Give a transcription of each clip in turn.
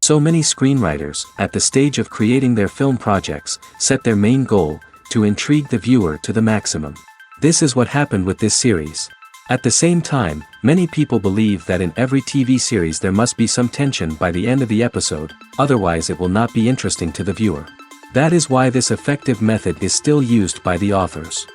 So many screenwriters, at the stage of creating their film projects, set their main goal, to intrigue the viewer to the maximum. This is what happened with this series. At the same time, many people believe that in every TV series there must be some tension by the end of the episode, otherwise it will not be interesting to the viewer. That is why this effective method is still used by the authors.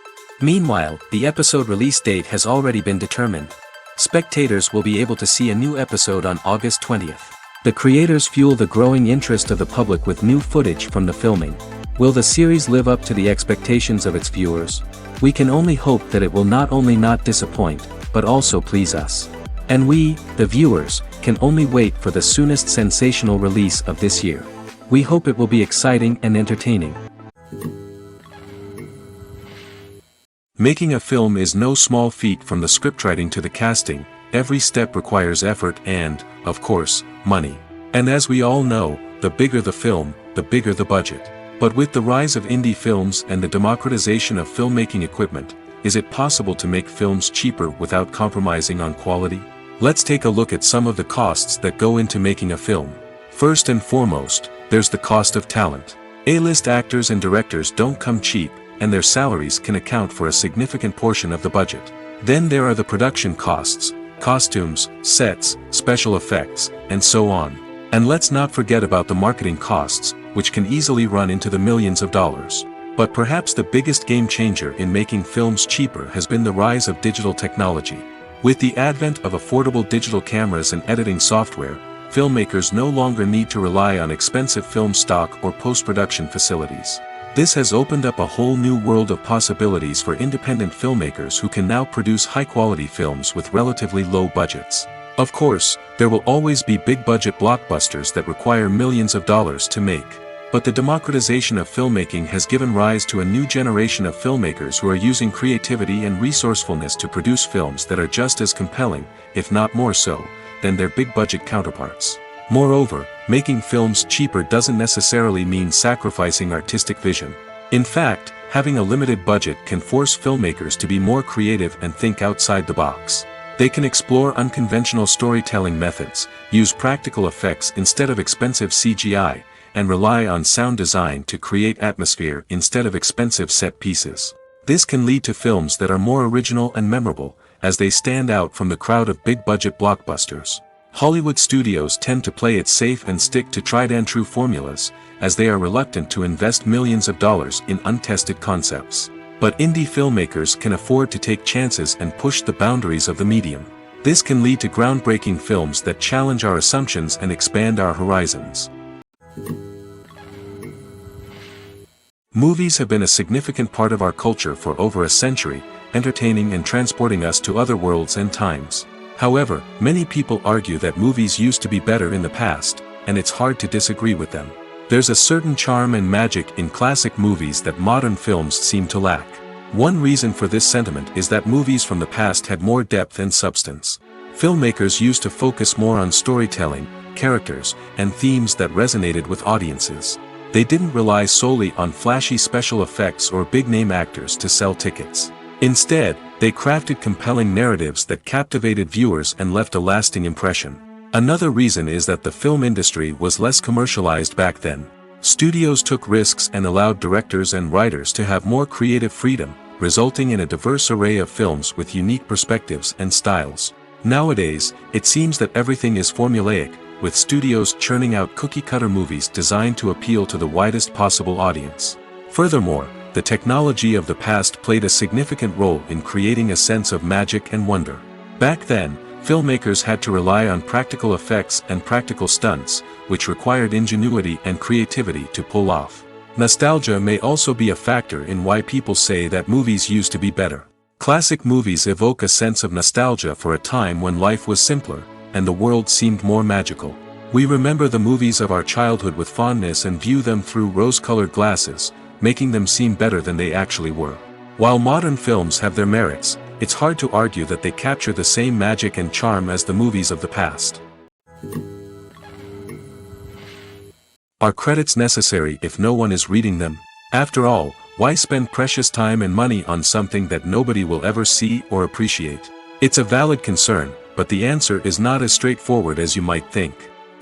Meanwhile, the episode release date has already been determined. Spectators will be able to see a new episode on August 20th. The creators fuel the growing interest of the public with new footage from the filming. Will the series live up to the expectations of its viewers? We can only hope that it will not only not disappoint, but also please us. And we, the viewers, can only wait for the soonest sensational release of this year. We hope it will be exciting and entertaining. Making a film is no small feat. From the scriptwriting to the casting, every step requires effort and, of course, money. And as we all know, the bigger the film, the bigger the budget. But with the rise of indie films and the democratization of filmmaking equipment, is it possible to make films cheaper without compromising on quality? Let's take a look at some of the costs that go into making a film. First and foremost, there's the cost of talent. A-list actors and directors don't come cheap, and their salaries can account for a significant portion of the budget. Then there are the production costs, costumes, sets, special effects, and so on. And let's not forget about the marketing costs, which can easily run into the millions of dollars. But perhaps the biggest game changer in making films cheaper has been the rise of digital technology. With the advent of affordable digital cameras and editing software, filmmakers no longer need to rely on expensive film stock or post-production facilities. This has opened up a whole new world of possibilities for independent filmmakers who can now produce high-quality films with relatively low budgets. Of course, there will always be big-budget blockbusters that require millions of dollars to make. But the democratization of filmmaking has given rise to a new generation of filmmakers who are using creativity and resourcefulness to produce films that are just as compelling, if not more so, than their big-budget counterparts. Moreover, making films cheaper doesn't necessarily mean sacrificing artistic vision. In fact, having a limited budget can force filmmakers to be more creative and think outside the box. They can explore unconventional storytelling methods, use practical effects instead of expensive CGI, and rely on sound design to create atmosphere instead of expensive set pieces. This can lead to films that are more original and memorable, as they stand out from the crowd of big-budget blockbusters. Hollywood studios tend to play it safe and stick to tried-and-true formulas, as they are reluctant to invest millions of dollars in untested concepts. But indie filmmakers can afford to take chances and push the boundaries of the medium. This can lead to groundbreaking films that challenge our assumptions and expand our horizons. Movies have been a significant part of our culture for over a century, entertaining and transporting us to other worlds and times. However, many people argue that movies used to be better in the past, and it's hard to disagree with them. There's a certain charm and magic in classic movies that modern films seem to lack. One reason for this sentiment is that movies from the past had more depth and substance. Filmmakers used to focus more on storytelling, characters, and themes that resonated with audiences. They didn't rely solely on flashy special effects or big-name actors to sell tickets. Instead, they crafted compelling narratives that captivated viewers and left a lasting impression. Another reason is that the film industry was less commercialized back then. Studios took risks and allowed directors and writers to have more creative freedom, resulting in a diverse array of films with unique perspectives and styles. Nowadays, it seems that everything is formulaic, with studios churning out cookie-cutter movies designed to appeal to the widest possible audience. Furthermore, the technology of the past played a significant role in creating a sense of magic and wonder. Back then, filmmakers had to rely on practical effects and practical stunts, which required ingenuity and creativity to pull off. Nostalgia may also be a factor in why people say that movies used to be better. Classic movies evoke a sense of nostalgia for a time when life was simpler, and the world seemed more magical. We remember the movies of our childhood with fondness and view them through rose-colored glasses, making them seem better than they actually were. While modern films have their merits, it's hard to argue that they capture the same magic and charm as the movies of the past. Are credits necessary if no one is reading them? After all, why spend precious time and money on something that nobody will ever see or appreciate? It's a valid concern, but the answer is not as straightforward as you might think.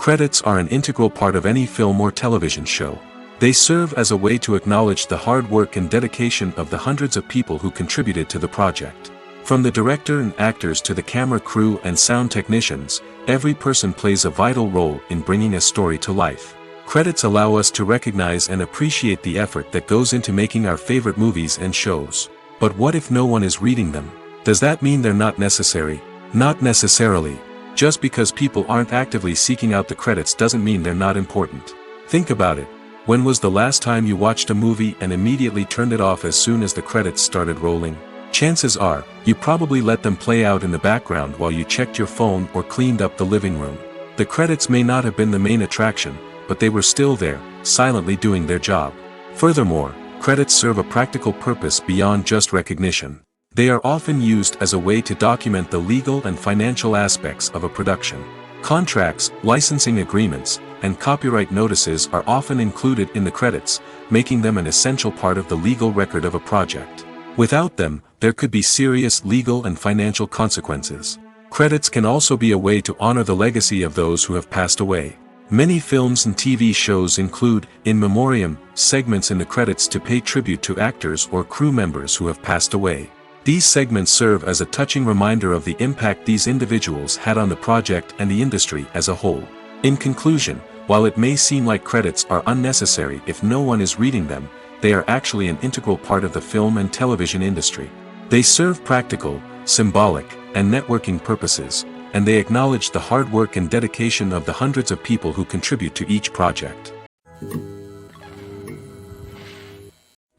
Credits are an integral part of any film or television show. They serve as a way to acknowledge the hard work and dedication of the hundreds of people who contributed to the project. From the director and actors to the camera crew and sound technicians, every person plays a vital role in bringing a story to life. Credits allow us to recognize and appreciate the effort that goes into making our favorite movies and shows. But what if no one is reading them? Does that mean they're not necessary? Not necessarily. Just because people aren't actively seeking out the credits doesn't mean they're not important. Think about it. When was the last time you watched a movie and immediately turned it off as soon as the credits started rolling? Chances are, you probably let them play out in the background while you checked your phone or cleaned up the living room. The credits may not have been the main attraction, but they were still there, silently doing their job. Furthermore, credits serve a practical purpose beyond just recognition. They are often used as a way to document the legal and financial aspects of a production. Contracts, licensing agreements, and copyright notices are often included in the credits, making them an essential part of the legal record of a project. Without them, there could be serious legal and financial consequences. Credits can also be a way to honor the legacy of those who have passed away. Many films and TV shows include, in memoriam, segments in the credits to pay tribute to actors or crew members who have passed away. These segments serve as a touching reminder of the impact these individuals had on the project and the industry as a whole. In conclusion, while it may seem like credits are unnecessary if no one is reading them, they are actually an integral part of the film and television industry. They serve practical, symbolic, and networking purposes, and they acknowledge the hard work and dedication of the hundreds of people who contribute to each project.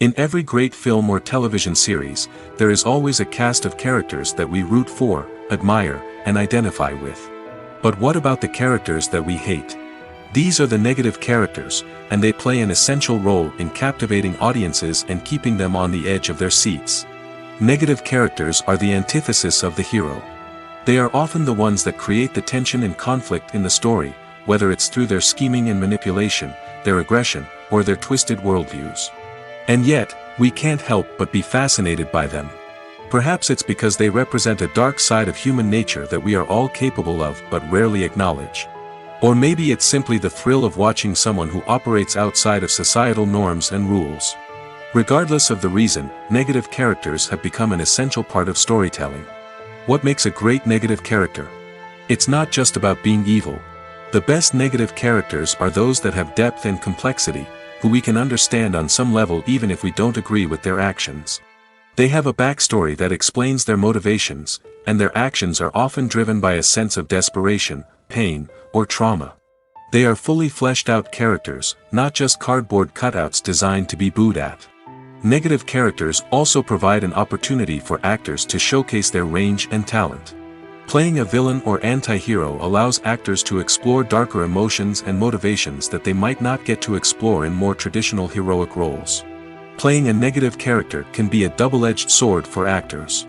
In every great film or television series, there is always a cast of characters that we root for, admire, and identify with. But what about the characters that we hate? These are the negative characters, and they play an essential role in captivating audiences and keeping them on the edge of their seats. Negative characters are the antithesis of the hero. They are often the ones that create the tension and conflict in the story, whether it's through their scheming and manipulation, their aggression, or their twisted worldviews. And yet, we can't help but be fascinated by them. Perhaps it's because they represent a dark side of human nature that we are all capable of but rarely acknowledge. Or maybe it's simply the thrill of watching someone who operates outside of societal norms and rules. Regardless of the reason, negative characters have become an essential part of storytelling. What makes a great negative character? It's not just about being evil. The best negative characters are those that have depth and complexity, who we can understand on some level even if we don't agree with their actions. They have a backstory that explains their motivations, and their actions are often driven by a sense of desperation, pain, or trauma. They are fully fleshed out characters, not just cardboard cutouts designed to be booed at. Negative characters also provide an opportunity for actors to showcase their range and talent. Playing a villain or anti-hero allows actors to explore darker emotions and motivations that they might not get to explore in more traditional heroic roles. Playing a negative character can be a double-edged sword for actors.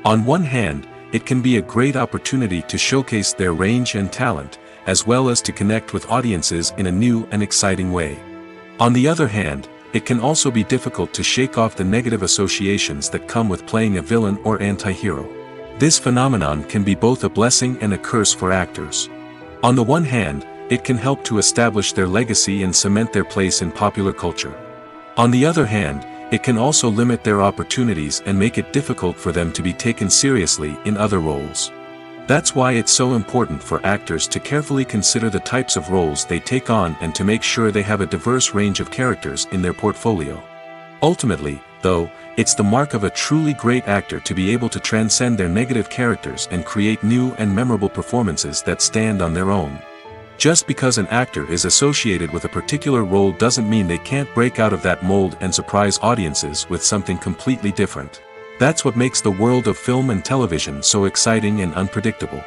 On one hand, it can be a great opportunity to showcase their range and talent, as well as to connect with audiences in a new and exciting way. On the other hand, it can also be difficult to shake off the negative associations that come with playing a villain or anti-hero. This phenomenon can be both a blessing and a curse for actors. On the one hand, it can help to establish their legacy and cement their place in popular culture. On the other hand, it can also limit their opportunities and make it difficult for them to be taken seriously in other roles. That's why it's so important for actors to carefully consider the types of roles they take on and to make sure they have a diverse range of characters in their portfolio. Ultimately, though, it's the mark of a truly great actor to be able to transcend their negative characters and create new and memorable performances that stand on their own. Just because an actor is associated with a particular role doesn't mean they can't break out of that mold and surprise audiences with something completely different. That's what makes the world of film and television so exciting and unpredictable.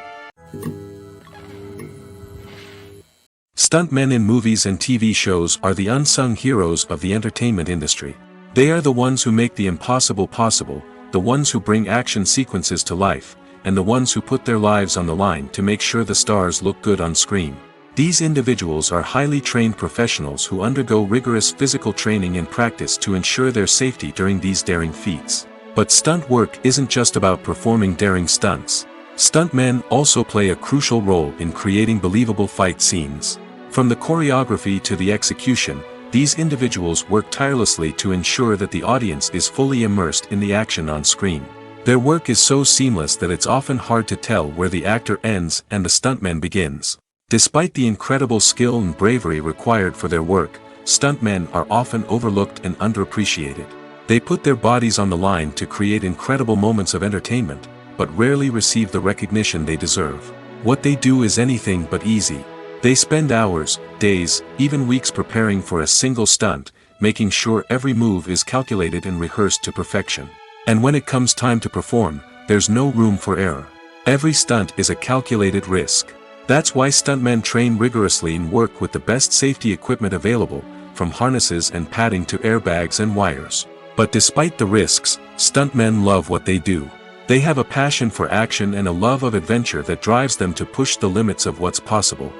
Stuntmen in movies and TV shows are the unsung heroes of the entertainment industry. They are the ones who make the impossible possible, the ones who bring action sequences to life, and the ones who put their lives on the line to make sure the stars look good on screen. These individuals are highly trained professionals who undergo rigorous physical training and practice to ensure their safety during these daring feats. But stunt work isn't just about performing daring stunts. Stuntmen also play a crucial role in creating believable fight scenes. From the choreography to the execution, these individuals work tirelessly to ensure that the audience is fully immersed in the action on screen. Their work is so seamless that it's often hard to tell where the actor ends and the stuntman begins. Despite the incredible skill and bravery required for their work, stuntmen are often overlooked and underappreciated. They put their bodies on the line to create incredible moments of entertainment, but rarely receive the recognition they deserve. What they do is anything but easy. They spend hours, days, even weeks preparing for a single stunt, making sure every move is calculated and rehearsed to perfection. And when it comes time to perform, there's no room for error. Every stunt is a calculated risk. That's why stuntmen train rigorously and work with the best safety equipment available, from harnesses and padding to airbags and wires. But despite the risks, stuntmen love what they do. They have a passion for action and a love of adventure that drives them to push the limits of what's possible.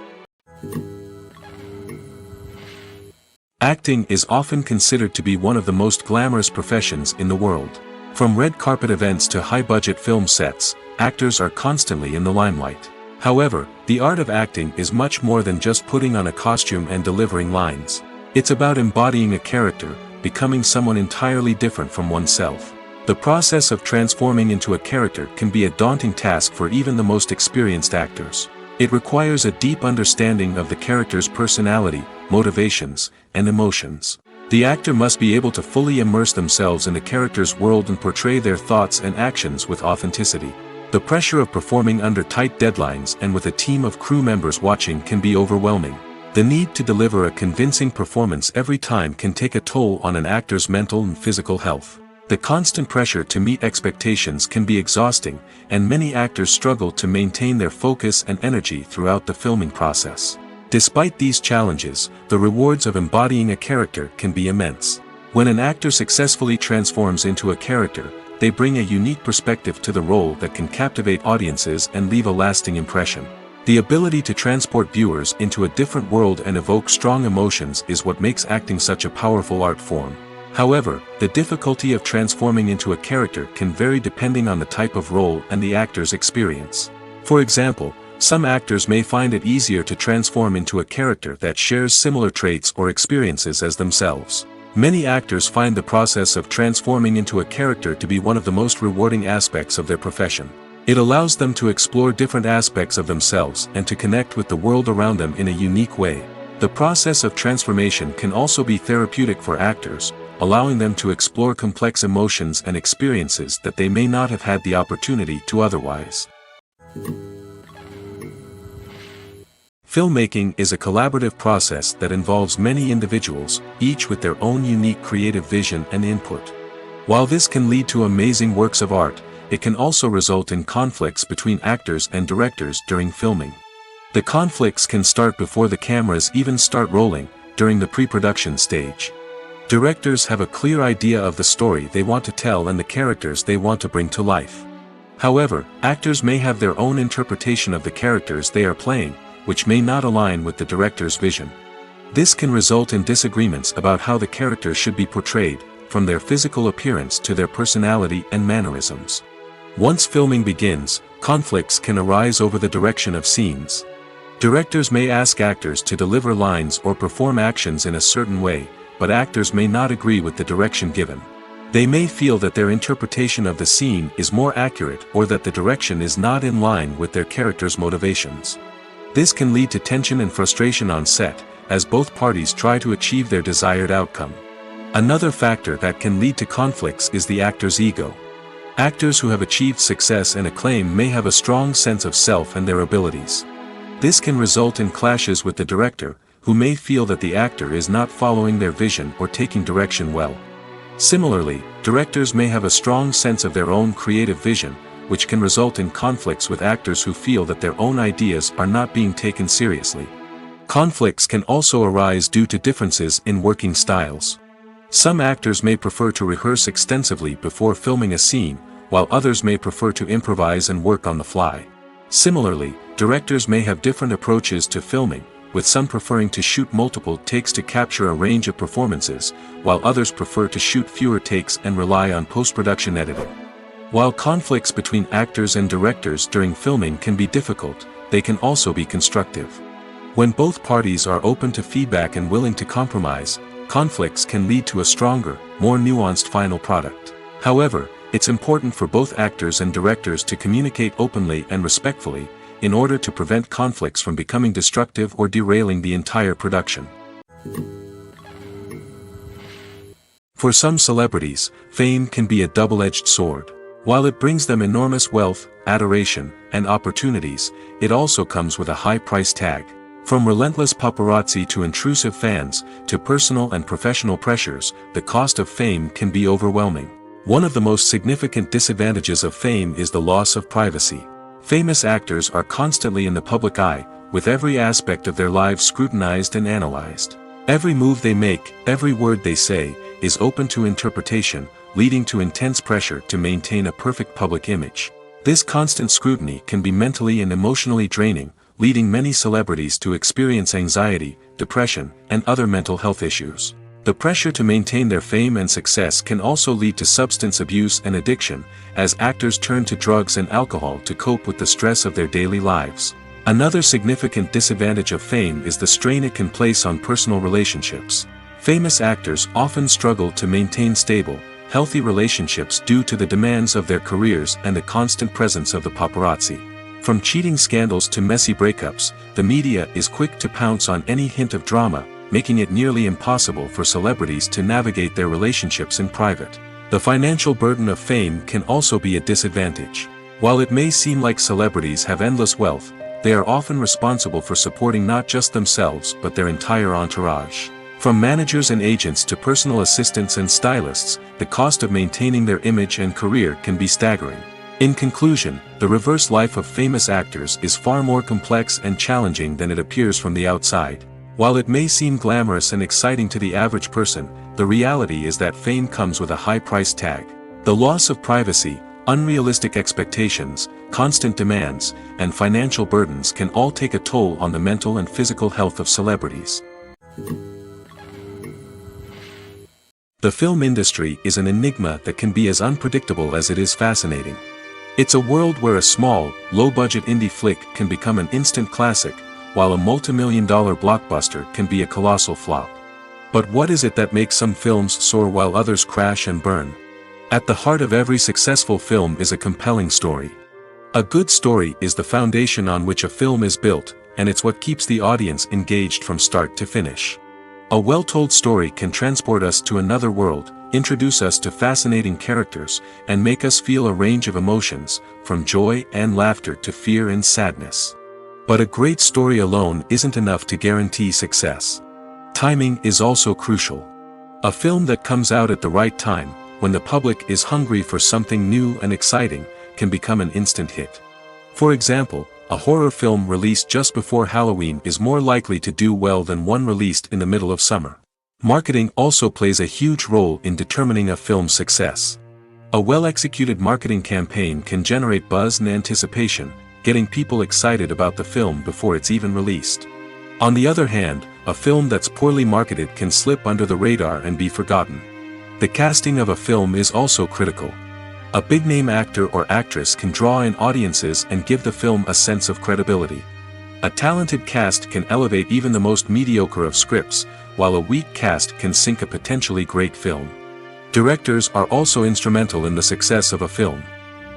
Acting is often considered to be one of the most glamorous professions in the world. From red carpet events to high-budget film sets, actors are constantly in the limelight. However, the art of acting is much more than just putting on a costume and delivering lines. It's about embodying a character, becoming someone entirely different from oneself. The process of transforming into a character can be a daunting task for even the most experienced actors. It requires a deep understanding of the character's personality, motivations, and emotions. The actor must be able to fully immerse themselves in the character's world and portray their thoughts and actions with authenticity. The pressure of performing under tight deadlines and with a team of crew members watching can be overwhelming. The need to deliver a convincing performance every time can take a toll on an actor's mental and physical health. The constant pressure to meet expectations can be exhausting, and many actors struggle to maintain their focus and energy throughout the filming process. Despite these challenges, the rewards of embodying a character can be immense. When an actor successfully transforms into a character, they bring a unique perspective to the role that can captivate audiences and leave a lasting impression. The ability to transport viewers into a different world and evoke strong emotions is what makes acting such a powerful art form. However, the difficulty of transforming into a character can vary depending on the type of role and the actor's experience. For example, some actors may find it easier to transform into a character that shares similar traits or experiences as themselves. Many actors find the process of transforming into a character to be one of the most rewarding aspects of their profession. It allows them to explore different aspects of themselves and to connect with the world around them in a unique way. The process of transformation can also be therapeutic for actors, allowing them to explore complex emotions and experiences that they may not have had the opportunity to otherwise. Filmmaking is a collaborative process that involves many individuals, each with their own unique creative vision and input. While this can lead to amazing works of art, it can also result in conflicts between actors and directors during filming. The conflicts can start before the cameras even start rolling, during the pre-production stage. Directors have a clear idea of the story they want to tell and the characters they want to bring to life. However, actors may have their own interpretation of the characters they are playing, which may not align with the director's vision. This can result in disagreements about how the characters should be portrayed, from their physical appearance to their personality and mannerisms. Once filming begins, conflicts can arise over the direction of scenes. Directors may ask actors to deliver lines or perform actions in a certain way, but actors may not agree with the direction given. They may feel that their interpretation of the scene is more accurate or that the direction is not in line with their character's motivations. This can lead to tension and frustration on set, as both parties try to achieve their desired outcome. Another factor that can lead to conflicts is the actor's ego. Actors who have achieved success and acclaim may have a strong sense of self and their abilities. This can result in clashes with the director, who may feel that the actor is not following their vision or taking direction well. Similarly, directors may have a strong sense of their own creative vision, which can result in conflicts with actors who feel that their own ideas are not being taken seriously. Conflicts can also arise due to differences in working styles. Some actors may prefer to rehearse extensively before filming a scene, while others may prefer to improvise and work on the fly. Similarly, directors may have different approaches to filming, with some preferring to shoot multiple takes to capture a range of performances, while others prefer to shoot fewer takes and rely on post-production editing. While conflicts between actors and directors during filming can be difficult, they can also be constructive. When both parties are open to feedback and willing to compromise, conflicts can lead to a stronger, more nuanced final product. However, it's important for both actors and directors to communicate openly and respectfully, in order to prevent conflicts from becoming destructive or derailing the entire production. For some celebrities, fame can be a double-edged sword. While it brings them enormous wealth, adoration, and opportunities, it also comes with a high price tag. From relentless paparazzi to intrusive fans, to personal and professional pressures, the cost of fame can be overwhelming. One of the most significant disadvantages of fame is the loss of privacy. Famous actors are constantly in the public eye, with every aspect of their lives scrutinized and analyzed. Every move they make, every word they say, is open to interpretation, leading to intense pressure to maintain a perfect public image. This constant scrutiny can be mentally and emotionally draining, leading many celebrities to experience anxiety, depression, and other mental health issues. The pressure to maintain their fame and success can also lead to substance abuse and addiction, as actors turn to drugs and alcohol to cope with the stress of their daily lives. Another significant disadvantage of fame is the strain it can place on personal relationships. Famous actors often struggle to maintain stable, healthy relationships due to the demands of their careers and the constant presence of the paparazzi. From cheating scandals to messy breakups, the media is quick to pounce on any hint of drama, making it nearly impossible for celebrities to navigate their relationships in private. The financial burden of fame can also be a disadvantage. While it may seem like celebrities have endless wealth, they are often responsible for supporting not just themselves but their entire entourage. From managers and agents to personal assistants and stylists, the cost of maintaining their image and career can be staggering. In conclusion, the reverse life of famous actors is far more complex and challenging than it appears from the outside. While it may seem glamorous and exciting to the average person, the reality is that fame comes with a high price tag. The loss of privacy, unrealistic expectations, constant demands, and financial burdens can all take a toll on the mental and physical health of celebrities. The film industry is an enigma that can be as unpredictable as it is fascinating. It's a world where a small, low-budget indie flick can become an instant classic, while a multi-million-dollar blockbuster can be a colossal flop. But what is it that makes some films soar while others crash and burn? At the heart of every successful film is a compelling story. A good story is the foundation on which a film is built, and it's what keeps the audience engaged from start to finish. A well-told story can transport us to another world, introduce us to fascinating characters, and make us feel a range of emotions, from joy and laughter to fear and sadness. But a great story alone isn't enough to guarantee success. Timing is also crucial. A film that comes out at the right time, when the public is hungry for something new and exciting, can become an instant hit. For example, a horror film released just before Halloween is more likely to do well than one released in the middle of summer. Marketing also plays a huge role in determining a film's success. A well-executed marketing campaign can generate buzz and anticipation, getting people excited about the film before it's even released. On the other hand, a film that's poorly marketed can slip under the radar and be forgotten. The casting of a film is also critical. A big-name actor or actress can draw in audiences and give the film a sense of credibility. A talented cast can elevate even the most mediocre of scripts, while a weak cast can sink a potentially great film. Directors are also instrumental in the success of a film.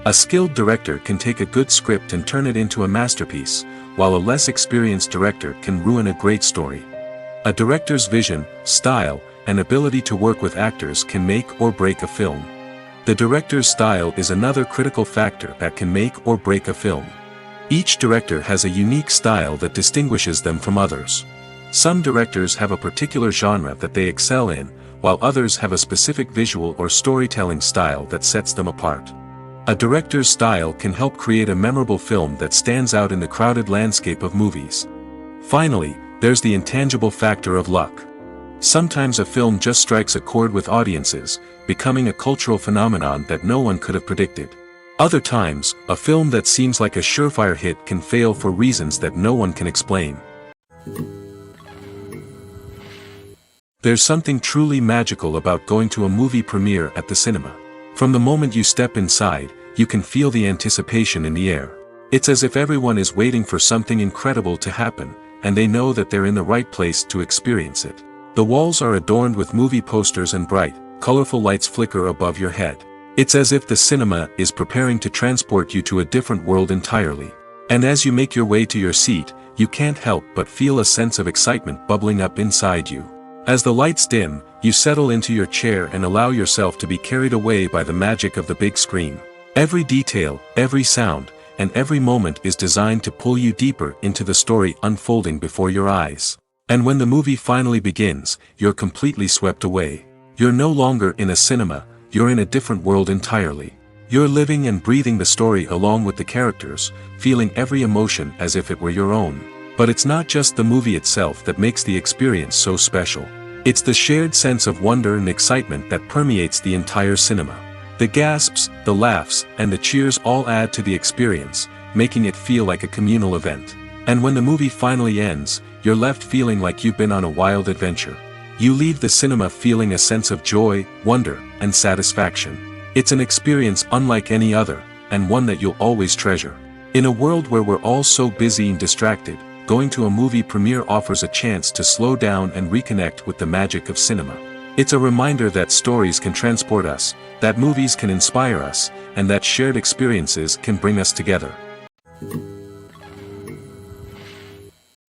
A skilled director can take a good script and turn it into a masterpiece, while a less experienced director can ruin a great story. A director's vision, style, and ability to work with actors can make or break a film. The director's style is another critical factor that can make or break a film. Each director has a unique style that distinguishes them from others. Some directors have a particular genre that they excel in, while others have a specific visual or storytelling style that sets them apart. A director's style can help create a memorable film that stands out in the crowded landscape of movies. Finally, there's the intangible factor of luck. Sometimes a film just strikes a chord with audiences, becoming a cultural phenomenon that no one could have predicted. Other times, a film that seems like a surefire hit can fail for reasons that no one can explain. There's something truly magical about going to a movie premiere at the cinema. From the moment you step inside, you can feel the anticipation in the air. It's as if everyone is waiting for something incredible to happen, and they know that they're in the right place to experience it. The walls are adorned with movie posters and bright, colorful lights flicker above your head. It's as if the cinema is preparing to transport you to a different world entirely. And as you make your way to your seat, you can't help but feel a sense of excitement bubbling up inside you. As the lights dim, you settle into your chair and allow yourself to be carried away by the magic of the big screen. Every detail, every sound, and every moment is designed to pull you deeper into the story unfolding before your eyes. And when the movie finally begins, you're completely swept away. You're no longer in a cinema, you're in a different world entirely. You're living and breathing the story along with the characters, feeling every emotion as if it were your own. But it's not just the movie itself that makes the experience so special. It's the shared sense of wonder and excitement that permeates the entire cinema. The gasps, the laughs, and the cheers all add to the experience, making it feel like a communal event. And when the movie finally ends, you're left feeling like you've been on a wild adventure. You leave the cinema feeling a sense of joy, wonder, and satisfaction. It's an experience unlike any other, and one that you'll always treasure. In a world where we're all so busy and distracted, going to a movie premiere offers a chance to slow down and reconnect with the magic of cinema. It's a reminder that stories can transport us, that movies can inspire us, and that shared experiences can bring us together.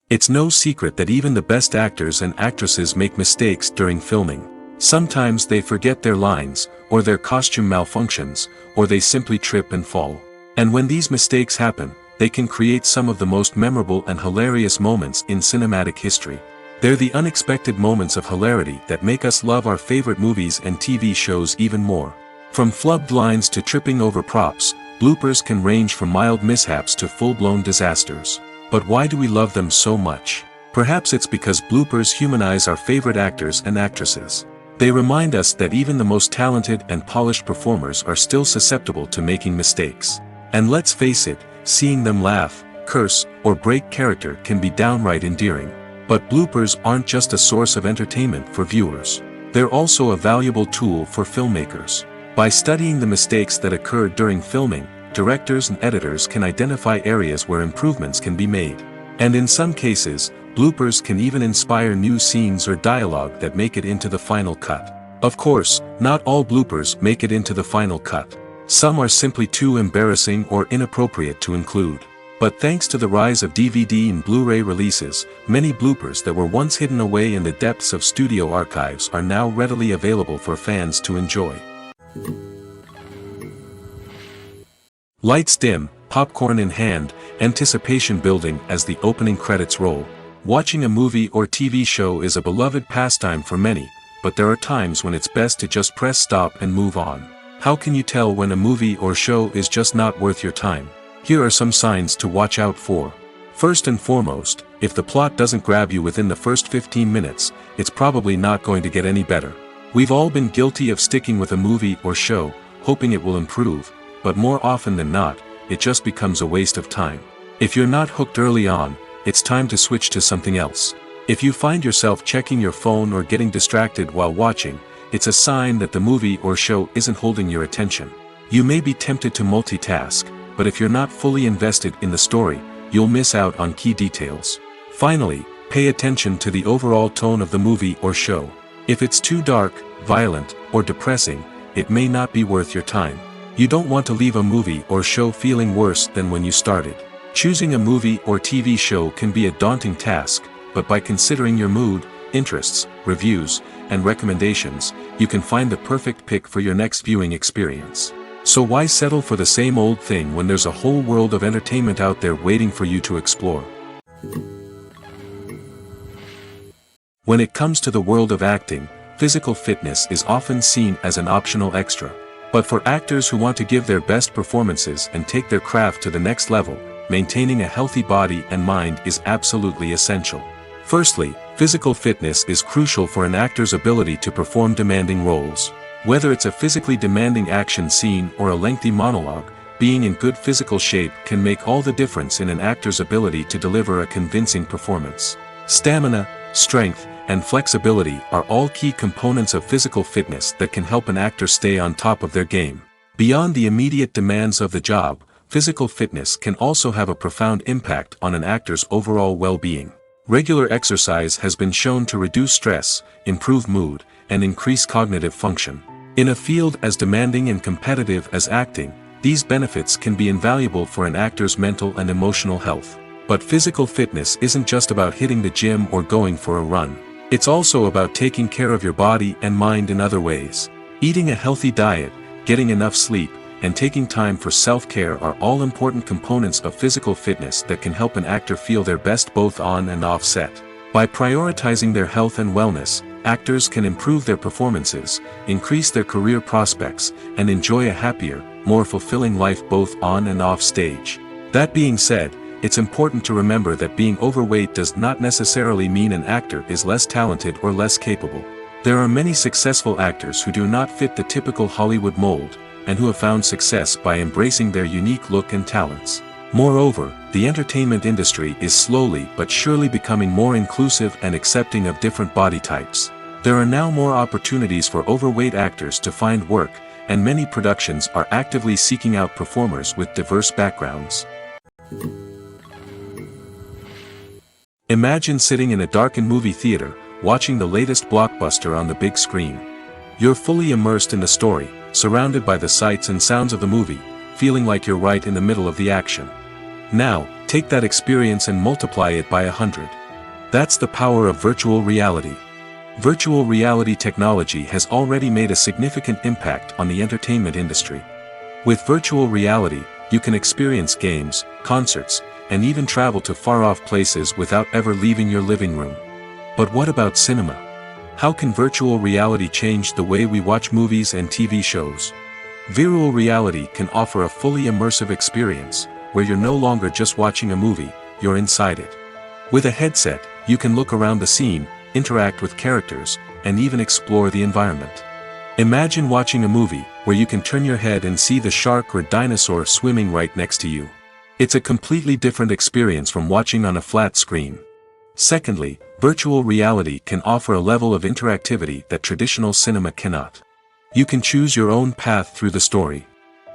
It's no secret that even the best actors and actresses make mistakes during filming. Sometimes they forget their lines, or their costume malfunctions, or they simply trip and fall. And when these mistakes happen, they can create some of the most memorable and hilarious moments in cinematic history. They're the unexpected moments of hilarity that make us love our favorite movies and TV shows even more. From flubbed lines to tripping over props, bloopers can range from mild mishaps to full-blown disasters. But why do we love them so much? Perhaps it's because bloopers humanize our favorite actors and actresses. They remind us that even the most talented and polished performers are still susceptible to making mistakes. And let's face it, seeing them laugh, curse, or break character can be downright endearing. But bloopers aren't just a source of entertainment for viewers. They're also a valuable tool for filmmakers. By studying the mistakes that occurred during filming, directors and editors can identify areas where improvements can be made. And in some cases, bloopers can even inspire new scenes or dialogue that make it into the final cut. Of course, not all bloopers make it into the final cut. Some are simply too embarrassing or inappropriate to include. But thanks to the rise of DVD and Blu-ray releases, many bloopers that were once hidden away in the depths of studio archives are now readily available for fans to enjoy. Lights dim, popcorn in hand, anticipation building as the opening credits roll. Watching a movie or TV show is a beloved pastime for many, but there are times when it's best to just press stop and move on. How can you tell when a movie or show is just not worth your time? Here are some signs to watch out for. First and foremost, if the plot doesn't grab you within the first 15 minutes, it's probably not going to get any better. We've all been guilty of sticking with a movie or show, hoping it will improve, but more often than not, it just becomes a waste of time. If you're not hooked early on, it's time to switch to something else. If you find yourself checking your phone or getting distracted while watching, it's a sign that the movie or show isn't holding your attention. You may be tempted to multitask, but if you're not fully invested in the story, you'll miss out on key details. Finally, pay attention to the overall tone of the movie or show. If it's too dark, violent, or depressing, it may not be worth your time. You don't want to leave a movie or show feeling worse than when you started. Choosing a movie or TV show can be a daunting task, but by considering your mood, interests, reviews, and recommendations, you can find the perfect pick for your next viewing experience. So why settle for the same old thing when there's a whole world of entertainment out there waiting for you to explore? When it comes to the world of acting, physical fitness is often seen as an optional extra. But for actors who want to give their best performances and take their craft to the next level, maintaining a healthy body and mind is absolutely essential. Firstly, physical fitness is crucial for an actor's ability to perform demanding roles. Whether it's a physically demanding action scene or a lengthy monologue, being in good physical shape can make all the difference in an actor's ability to deliver a convincing performance. Stamina, strength, and flexibility are all key components of physical fitness that can help an actor stay on top of their game. Beyond the immediate demands of the job, physical fitness can also have a profound impact on an actor's overall well-being. Regular exercise has been shown to reduce stress, improve mood, and increase cognitive function. In a field as demanding and competitive as acting, these benefits can be invaluable for an actor's mental and emotional health. But physical fitness isn't just about hitting the gym or going for a run. It's also about taking care of your body and mind in other ways. Eating a healthy diet, getting enough sleep, and taking time for self-care are all important components of physical fitness that can help an actor feel their best both on and off set. By prioritizing their health and wellness, actors can improve their performances, increase their career prospects, and enjoy a happier, more fulfilling life both on and off stage. That being said, it's important to remember that being overweight does not necessarily mean an actor is less talented or less capable. There are many successful actors who do not fit the typical Hollywood mold, and who have found success by embracing their unique look and talents. Moreover, the entertainment industry is slowly but surely becoming more inclusive and accepting of different body types. There are now more opportunities for overweight actors to find work, and many productions are actively seeking out performers with diverse backgrounds. Imagine sitting in a darkened movie theater, watching the latest blockbuster on the big screen. You're fully immersed in the story, surrounded by the sights and sounds of the movie, feeling like you're right in the middle of the action. Now, take that experience and multiply it by 100. That's the power of virtual reality. Virtual reality technology has already made a significant impact on the entertainment industry. With virtual reality, you can experience games, concerts, and even travel to far-off places without ever leaving your living room. But what about cinema? How can virtual reality change the way we watch movies and TV shows? Virtual reality can offer a fully immersive experience, where you're no longer just watching a movie, you're inside it. With a headset, you can look around the scene, interact with characters, and even explore the environment. Imagine watching a movie, where you can turn your head and see the shark or dinosaur swimming right next to you. It's a completely different experience from watching on a flat screen. Secondly, virtual reality can offer a level of interactivity that traditional cinema cannot. You can choose your own path through the story.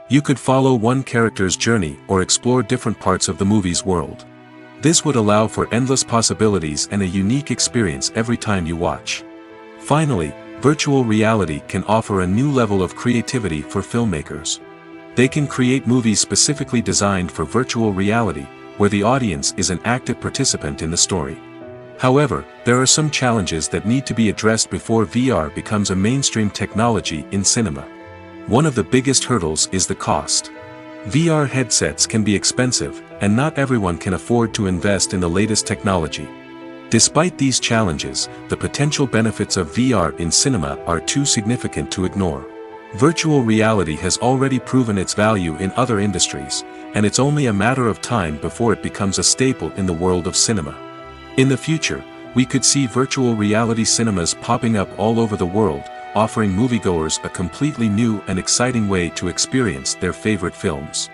You could follow one character's journey or explore different parts of the movie's world. This would allow for endless possibilities and a unique experience every time you watch. Finally, virtual reality can offer a new level of creativity for filmmakers. They can create movies specifically designed for virtual reality, where the audience is an active participant in the story. However, there are some challenges that need to be addressed before VR becomes a mainstream technology in cinema. One of the biggest hurdles is the cost. VR headsets can be expensive, and not everyone can afford to invest in the latest technology. Despite these challenges, the potential benefits of VR in cinema are too significant to ignore. Virtual reality has already proven its value in other industries, and it's only a matter of time before it becomes a staple in the world of cinema. In the future, we could see virtual reality cinemas popping up all over the world, offering moviegoers a completely new and exciting way to experience their favorite films.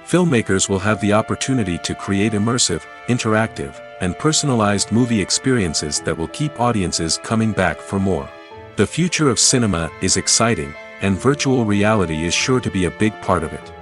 Filmmakers will have the opportunity to create immersive, interactive, and personalized movie experiences that will keep audiences coming back for more. The future of cinema is exciting, and virtual reality is sure to be a big part of it.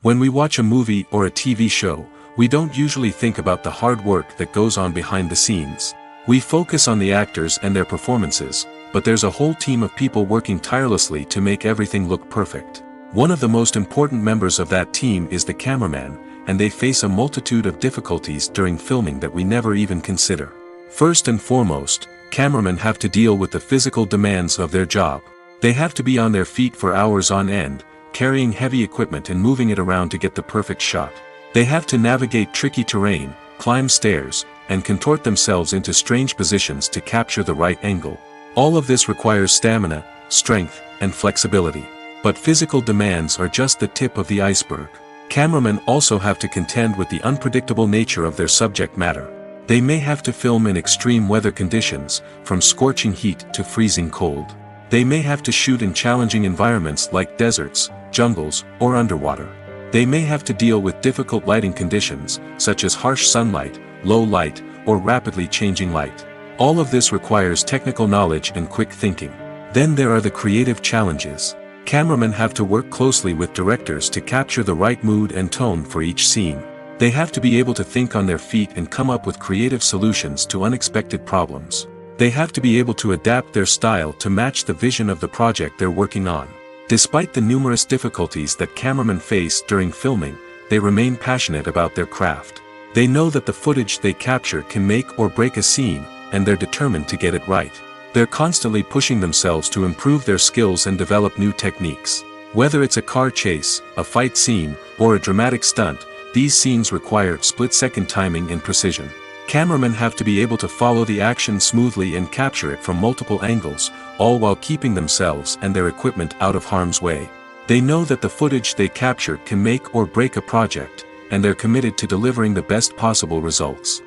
When we watch a movie or a TV show, we don't usually think about the hard work that goes on behind the scenes. We focus on the actors and their performances, but there's a whole team of people working tirelessly to make everything look perfect. One of the most important members of that team is the cameraman, and they face a multitude of difficulties during filming that we never even consider. First and foremost, cameramen have to deal with the physical demands of their job. They have to be on their feet for hours on end, carrying heavy equipment and moving it around to get the perfect shot. They have to navigate tricky terrain, climb stairs, and contort themselves into strange positions to capture the right angle. All of this requires stamina, strength, and flexibility. But physical demands are just the tip of the iceberg. Cameramen also have to contend with the unpredictable nature of their subject matter. They may have to film in extreme weather conditions, from scorching heat to freezing cold. They may have to shoot in challenging environments like deserts, jungles, or underwater. They may have to deal with difficult lighting conditions, such as harsh sunlight, low light, or rapidly changing light. All of this requires technical knowledge and quick thinking. Then there are the creative challenges. Cameramen have to work closely with directors to capture the right mood and tone for each scene. They have to be able to think on their feet and come up with creative solutions to unexpected problems. They have to be able to adapt their style to match the vision of the project they're working on. Despite the numerous difficulties that cameramen face during filming, they remain passionate about their craft. They know that the footage they capture can make or break a scene, and they're determined to get it right. They're constantly pushing themselves to improve their skills and develop new techniques. Whether it's a car chase, a fight scene, or a dramatic stunt, these scenes require split-second timing and precision. Cameramen have to be able to follow the action smoothly and capture it from multiple angles, all while keeping themselves and their equipment out of harm's way. They know that the footage they capture can make or break a project, and they're committed to delivering the best possible results.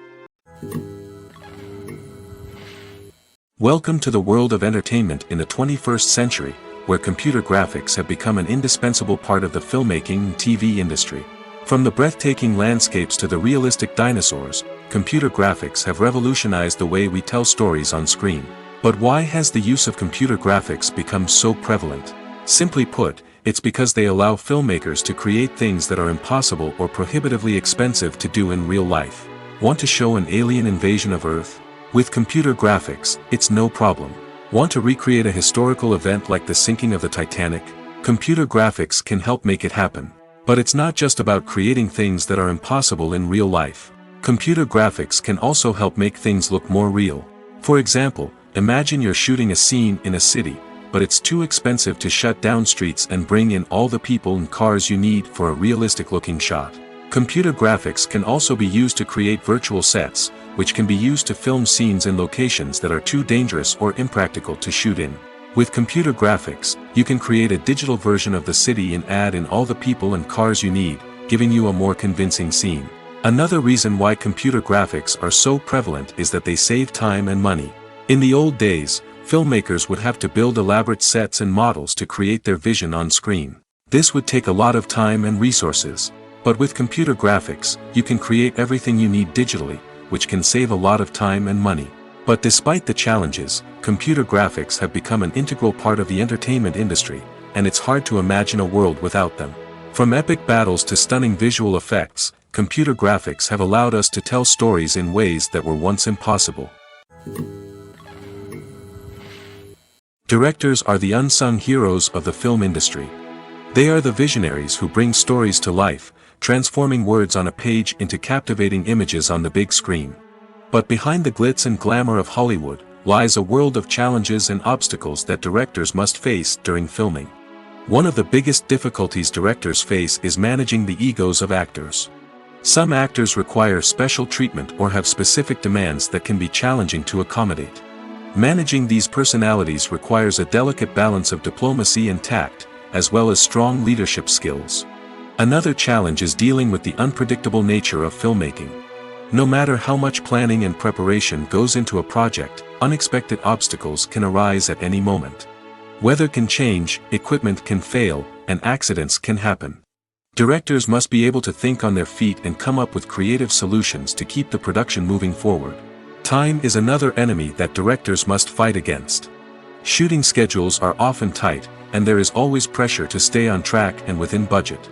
Welcome to the world of entertainment in the 21st century, where computer graphics have become an indispensable part of the filmmaking and TV industry. From the breathtaking landscapes to the realistic dinosaurs, computer graphics have revolutionized the way we tell stories on screen. But why has the use of computer graphics become so prevalent? Simply put, it's because they allow filmmakers to create things that are impossible or prohibitively expensive to do in real life. Want to show an alien invasion of Earth? With computer graphics, it's no problem. Want to recreate a historical event like the sinking of the Titanic? Computer graphics can help make it happen. But it's not just about creating things that are impossible in real life. Computer graphics can also help make things look more real. For example, imagine you're shooting a scene in a city, but it's too expensive to shut down streets and bring in all the people and cars you need for a realistic-looking shot. Computer graphics can also be used to create virtual sets, which can be used to film scenes in locations that are too dangerous or impractical to shoot in. With computer graphics, you can create a digital version of the city and add in all the people and cars you need, giving you a more convincing scene. Another reason why computer graphics are so prevalent is that they save time and money. In the old days, filmmakers would have to build elaborate sets and models to create their vision on screen. This would take a lot of time and resources. But with computer graphics, you can create everything you need digitally, which can save a lot of time and money. But despite the challenges, computer graphics have become an integral part of the entertainment industry, and it's hard to imagine a world without them. From epic battles to stunning visual effects, computer graphics have allowed us to tell stories in ways that were once impossible. Directors are the unsung heroes of the film industry. They are the visionaries who bring stories to life, transforming words on a page into captivating images on the big screen. But behind the glitz and glamour of Hollywood, lies a world of challenges and obstacles that directors must face during filming. One of the biggest difficulties directors face is managing the egos of actors. Some actors require special treatment or have specific demands that can be challenging to accommodate. Managing these personalities requires a delicate balance of diplomacy and tact, as well as strong leadership skills. Another challenge is dealing with the unpredictable nature of filmmaking. No matter how much planning and preparation goes into a project, unexpected obstacles can arise at any moment. Weather can change, equipment can fail, and accidents can happen. Directors must be able to think on their feet and come up with creative solutions to keep the production moving forward. Time is another enemy that directors must fight against. Shooting schedules are often tight, and there is always pressure to stay on track and within budget.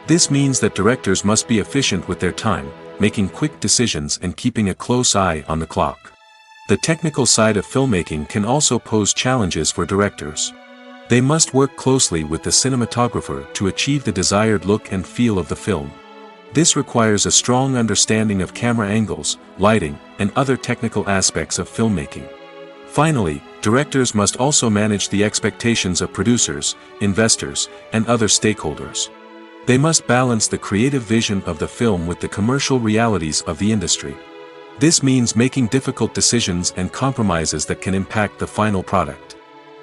This means that directors must be efficient with their time, making quick decisions and keeping a close eye on the clock. The technical side of filmmaking can also pose challenges for directors. They must work closely with the cinematographer to achieve the desired look and feel of the film. This requires a strong understanding of camera angles, lighting, and other technical aspects of filmmaking. Finally, directors must also manage the expectations of producers, investors, and other stakeholders. They must balance the creative vision of the film with the commercial realities of the industry. This means making difficult decisions and compromises that can impact the final product.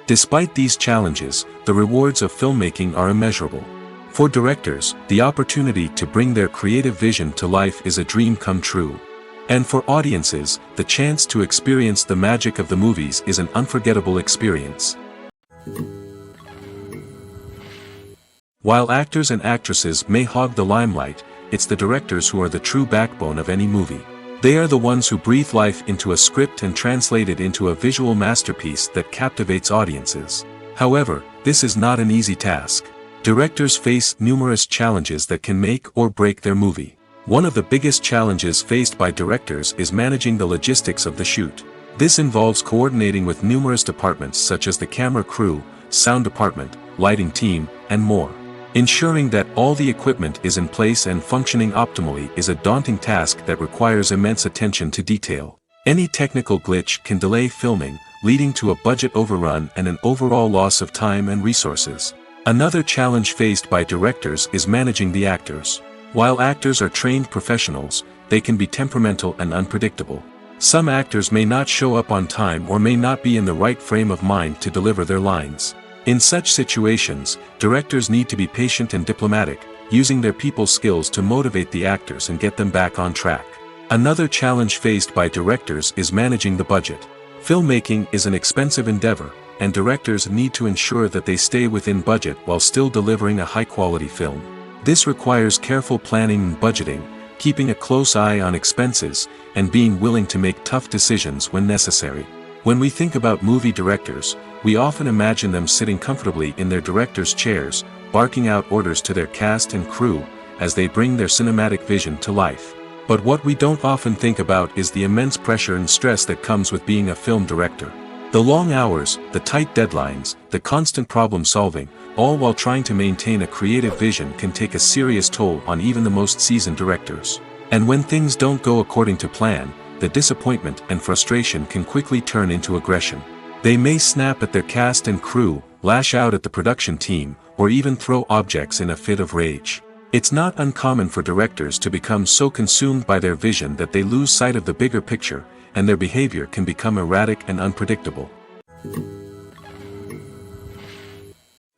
Despite these challenges, the rewards of filmmaking are immeasurable. For directors, the opportunity to bring their creative vision to life is a dream come true. And for audiences, the chance to experience the magic of the movies is an unforgettable experience. While actors and actresses may hog the limelight, it's the directors who are the true backbone of any movie. They are the ones who breathe life into a script and translate it into a visual masterpiece that captivates audiences. However, this is not an easy task. Directors face numerous challenges that can make or break their movie. One of the biggest challenges faced by directors is managing the logistics of the shoot. This involves coordinating with numerous departments such as the camera crew, sound department, lighting team, and more. Ensuring that all the equipment is in place and functioning optimally is a daunting task that requires immense attention to detail. Any technical glitch can delay filming, leading to a budget overrun and an overall loss of time and resources. Another challenge faced by directors is managing the actors. While actors are trained professionals, they can be temperamental and unpredictable. Some actors may not show up on time or may not be in the right frame of mind to deliver their lines. In such situations, directors need to be patient and diplomatic, using their people skills to motivate the actors and get them back on track. Another challenge faced by directors is managing the budget. Filmmaking is an expensive endeavor, and directors need to ensure that they stay within budget while still delivering a high-quality film. This requires careful planning and budgeting, keeping a close eye on expenses, and being willing to make tough decisions when necessary. When we think about movie directors, we often imagine them sitting comfortably in their director's chairs, barking out orders to their cast and crew, as they bring their cinematic vision to life. But what we don't often think about is the immense pressure and stress that comes with being a film director. The long hours, the tight deadlines, the constant problem solving, all while trying to maintain a creative vision can take a serious toll on even the most seasoned directors. And when things don't go according to plan, the disappointment and frustration can quickly turn into aggression. They may snap at their cast and crew, lash out at the production team, or even throw objects in a fit of rage. It's not uncommon for directors to become so consumed by their vision that they lose sight of the bigger picture, and their behavior can become erratic and unpredictable.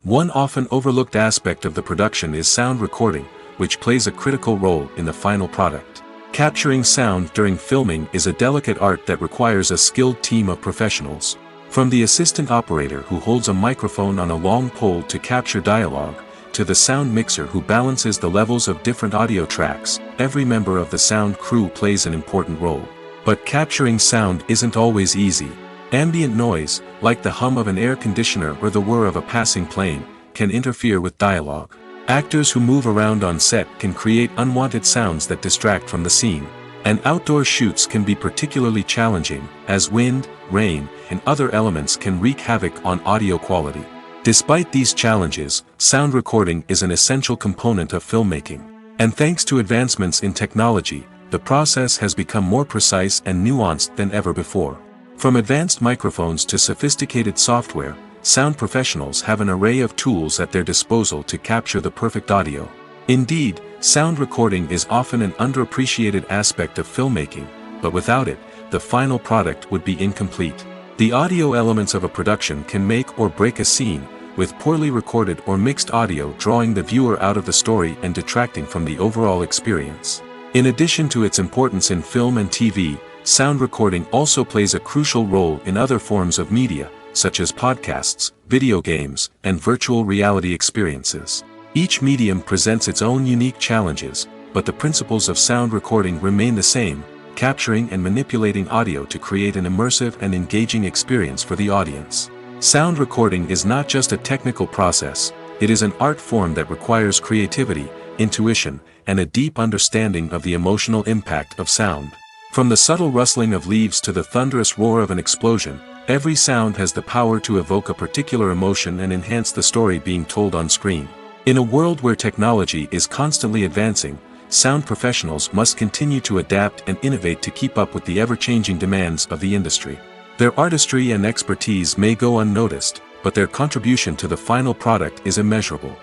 One often overlooked aspect of the production is sound recording, which plays a critical role in the final product. Capturing sound during filming is a delicate art that requires a skilled team of professionals. From the assistant operator who holds a microphone on a long pole to capture dialogue, to the sound mixer who balances the levels of different audio tracks, every member of the sound crew plays an important role. But capturing sound isn't always easy. Ambient noise, like the hum of an air conditioner or the whir of a passing plane, can interfere with dialogue. Actors who move around on set can create unwanted sounds that distract from the scene. And outdoor shoots can be particularly challenging, as wind, rain, and other elements can wreak havoc on audio quality. Despite these challenges, sound recording is an essential component of filmmaking. And thanks to advancements in technology, the process has become more precise and nuanced than ever before. From advanced microphones to sophisticated software, sound professionals have an array of tools at their disposal to capture the perfect audio. Indeed, sound recording is often an underappreciated aspect of filmmaking, but without it, the final product would be incomplete. The audio elements of a production can make or break a scene, with poorly recorded or mixed audio drawing the viewer out of the story and detracting from the overall experience. In addition to its importance in film and TV, sound recording also plays a crucial role in other forms of media, such as podcasts, video games, and virtual reality experiences. Each medium presents its own unique challenges, but the principles of sound recording remain the same, capturing and manipulating audio to create an immersive and engaging experience for the audience. Sound recording is not just a technical process, it is an art form that requires creativity, intuition, and a deep understanding of the emotional impact of sound. From the subtle rustling of leaves to the thunderous roar of an explosion, every sound has the power to evoke a particular emotion and enhance the story being told on screen. In a world where technology is constantly advancing, sound professionals must continue to adapt and innovate to keep up with the ever-changing demands of the industry. Their artistry and expertise may go unnoticed, but their contribution to the final product is immeasurable.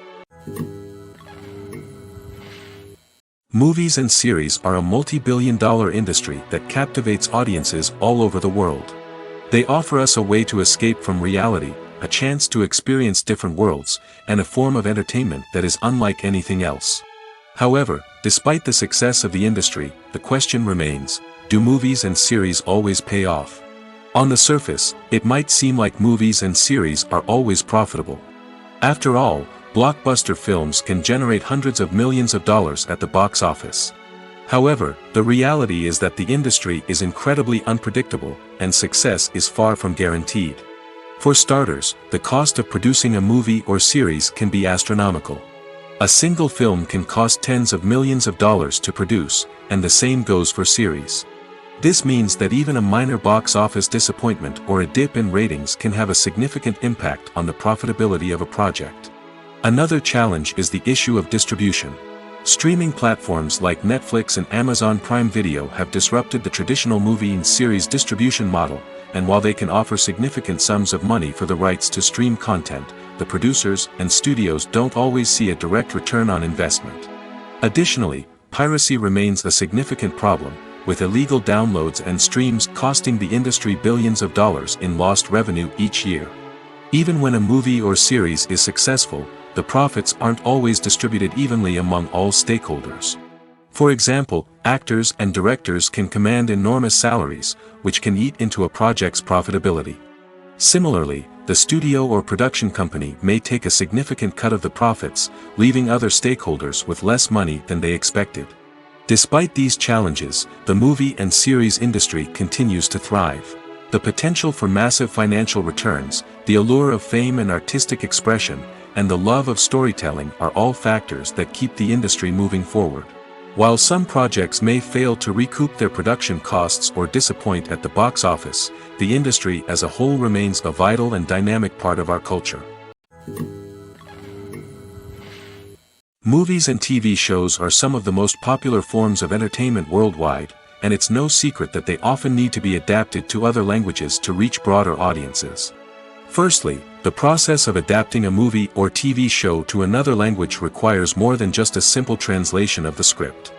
Movies and series are a multi-billion-dollar industry that captivates audiences all over the world. They offer us a way to escape from reality, a chance to experience different worlds, and a form of entertainment that is unlike anything else. However, despite the success of the industry, the question remains, do movies and series always pay off? On the surface, it might seem like movies and series are always profitable. After all, blockbuster films can generate hundreds of millions of dollars at the box office. However, the reality is that the industry is incredibly unpredictable, and success is far from guaranteed. For starters, the cost of producing a movie or series can be astronomical. A single film can cost tens of millions of dollars to produce, and the same goes for series. This means that even a minor box office disappointment or a dip in ratings can have a significant impact on the profitability of a project. Another challenge is the issue of distribution. Streaming platforms like Netflix and Amazon Prime Video have disrupted the traditional movie and series distribution model, and while they can offer significant sums of money for the rights to stream content, the producers and studios don't always see a direct return on investment. Additionally, piracy remains a significant problem, with illegal downloads and streams costing the industry billions of dollars in lost revenue each year. Even when a movie or series is successful, the profits aren't always distributed evenly among all stakeholders. For example, actors and directors can command enormous salaries, which can eat into a project's profitability. Similarly, the studio or production company may take a significant cut of the profits, leaving other stakeholders with less money than they expected. Despite these challenges, the movie and series industry continues to thrive. The potential for massive financial returns, the allure of fame and artistic expression, and the love of storytelling are all factors that keep the industry moving forward. While some projects may fail to recoup their production costs or disappoint at the box office, the industry as a whole remains a vital and dynamic part of our culture. Movies and TV shows are some of the most popular forms of entertainment worldwide, and it's no secret that they often need to be adapted to other languages to reach broader audiences. Firstly, the process of adapting a movie or TV show to another language requires more than just a simple translation of the script.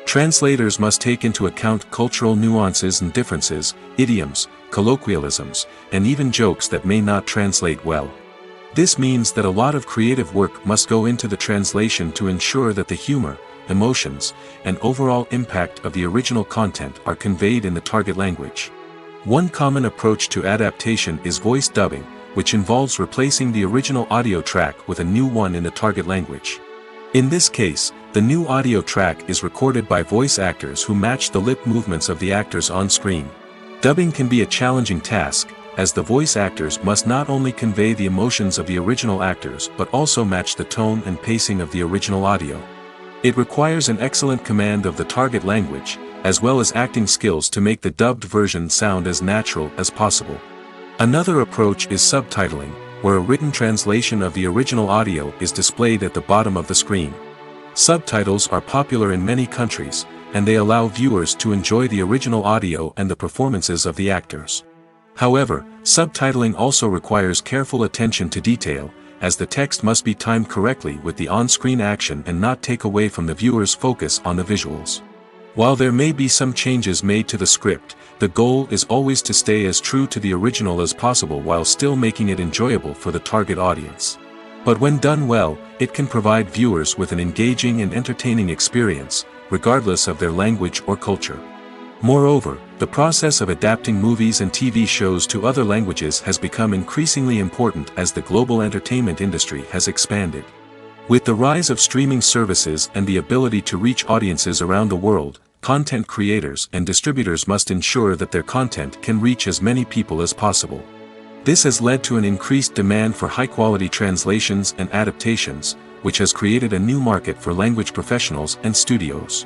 Translators must take into account cultural nuances and differences, idioms, colloquialisms, and even jokes that may not translate well. This means that a lot of creative work must go into the translation to ensure that the humor, emotions, and overall impact of the original content are conveyed in the target language. One common approach to adaptation is voice dubbing, which involves replacing the original audio track with a new one in the target language. In this case, the new audio track is recorded by voice actors who match the lip movements of the actors on screen. Dubbing can be a challenging task, as the voice actors must not only convey the emotions of the original actors but also match the tone and pacing of the original audio. It requires an excellent command of the target language, as well as acting skills to make the dubbed version sound as natural as possible. Another approach is subtitling, where a written translation of the original audio is displayed at the bottom of the screen. Subtitles are popular in many countries, and they allow viewers to enjoy the original audio and the performances of the actors. However, subtitling also requires careful attention to detail, as the text must be timed correctly with the on-screen action and not take away from the viewer's focus on the visuals. While there may be some changes made to the script, the goal is always to stay as true to the original as possible while still making it enjoyable for the target audience. But when done well, it can provide viewers with an engaging and entertaining experience, regardless of their language or culture. Moreover, the process of adapting movies and TV shows to other languages has become increasingly important as the global entertainment industry has expanded. With the rise of streaming services and the ability to reach audiences around the world, content creators and distributors must ensure that their content can reach as many people as possible. This has led to an increased demand for high-quality translations and adaptations, which has created a new market for language professionals and studios.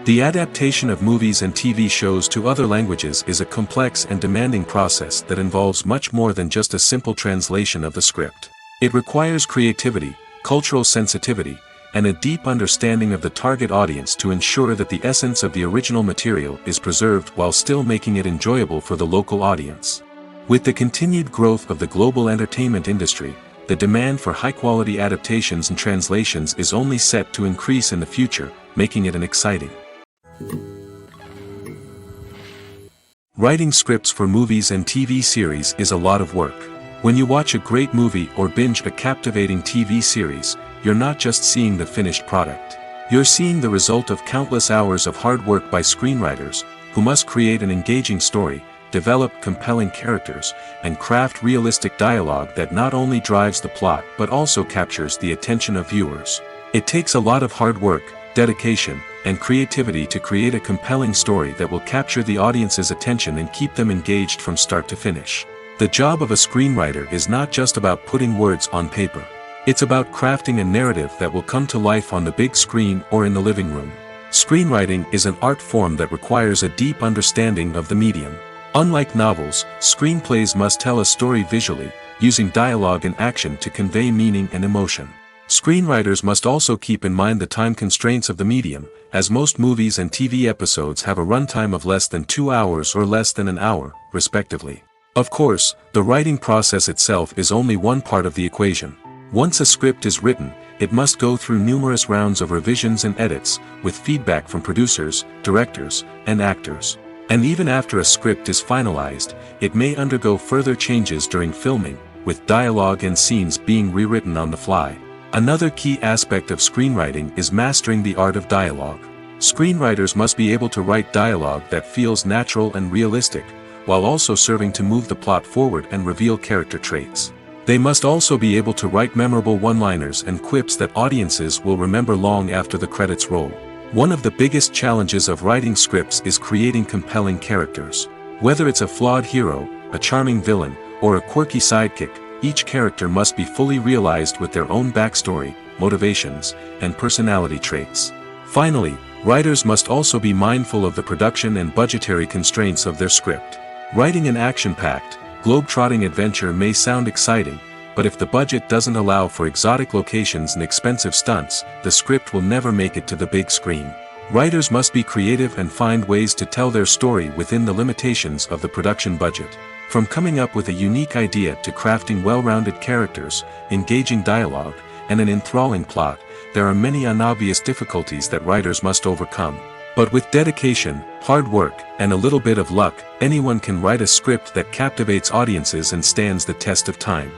The adaptation of movies and TV shows to other languages is a complex and demanding process that involves much more than just a simple translation of the script. It requires creativity, cultural sensitivity, and a deep understanding of the target audience to ensure that the essence of the original material is preserved while still making it enjoyable for the local audience. With the continued growth of the global entertainment industry, the demand for high-quality adaptations and translations is only set to increase in the future, making it an exciting. Writing scripts for movies and TV series is a lot of work. When you watch a great movie or binge a captivating TV series, you're not just seeing the finished product. You're seeing the result of countless hours of hard work by screenwriters, who must create an engaging story, develop compelling characters, and craft realistic dialogue that not only drives the plot but also captures the attention of viewers. It takes a lot of hard work, dedication, and creativity to create a compelling story that will capture the audience's attention and keep them engaged from start to finish. The job of a screenwriter is not just about putting words on paper. It's about crafting a narrative that will come to life on the big screen or in the living room. Screenwriting is an art form that requires a deep understanding of the medium. Unlike novels, screenplays must tell a story visually, using dialogue and action to convey meaning and emotion. Screenwriters must also keep in mind the time constraints of the medium, as most movies and TV episodes have a runtime of less than 2 hours or less than an hour, respectively. Of course, the writing process itself is only one part of the equation. Once a script is written, it must go through numerous rounds of revisions and edits, with feedback from producers, directors, and actors. And even after a script is finalized, it may undergo further changes during filming, with dialogue and scenes being rewritten on the fly. Another key aspect of screenwriting is mastering the art of dialogue. Screenwriters must be able to write dialogue that feels natural and realistic, while also serving to move the plot forward and reveal character traits. They must also be able to write memorable one-liners and quips that audiences will remember long after the credits roll. One of the biggest challenges of writing scripts is creating compelling characters. Whether it's a flawed hero, a charming villain, or a quirky sidekick, each character must be fully realized with their own backstory, motivations, and personality traits. Finally, writers must also be mindful of the production and budgetary constraints of their script. Writing an action-packed, globe-trotting adventure may sound exciting, but if the budget doesn't allow for exotic locations and expensive stunts, the script will never make it to the big screen. Writers must be creative and find ways to tell their story within the limitations of the production budget. From coming up with a unique idea to crafting well-rounded characters, engaging dialogue, and an enthralling plot, there are many unobvious difficulties that writers must overcome. But with dedication, hard work, and a little bit of luck, anyone can write a script that captivates audiences and stands the test of time.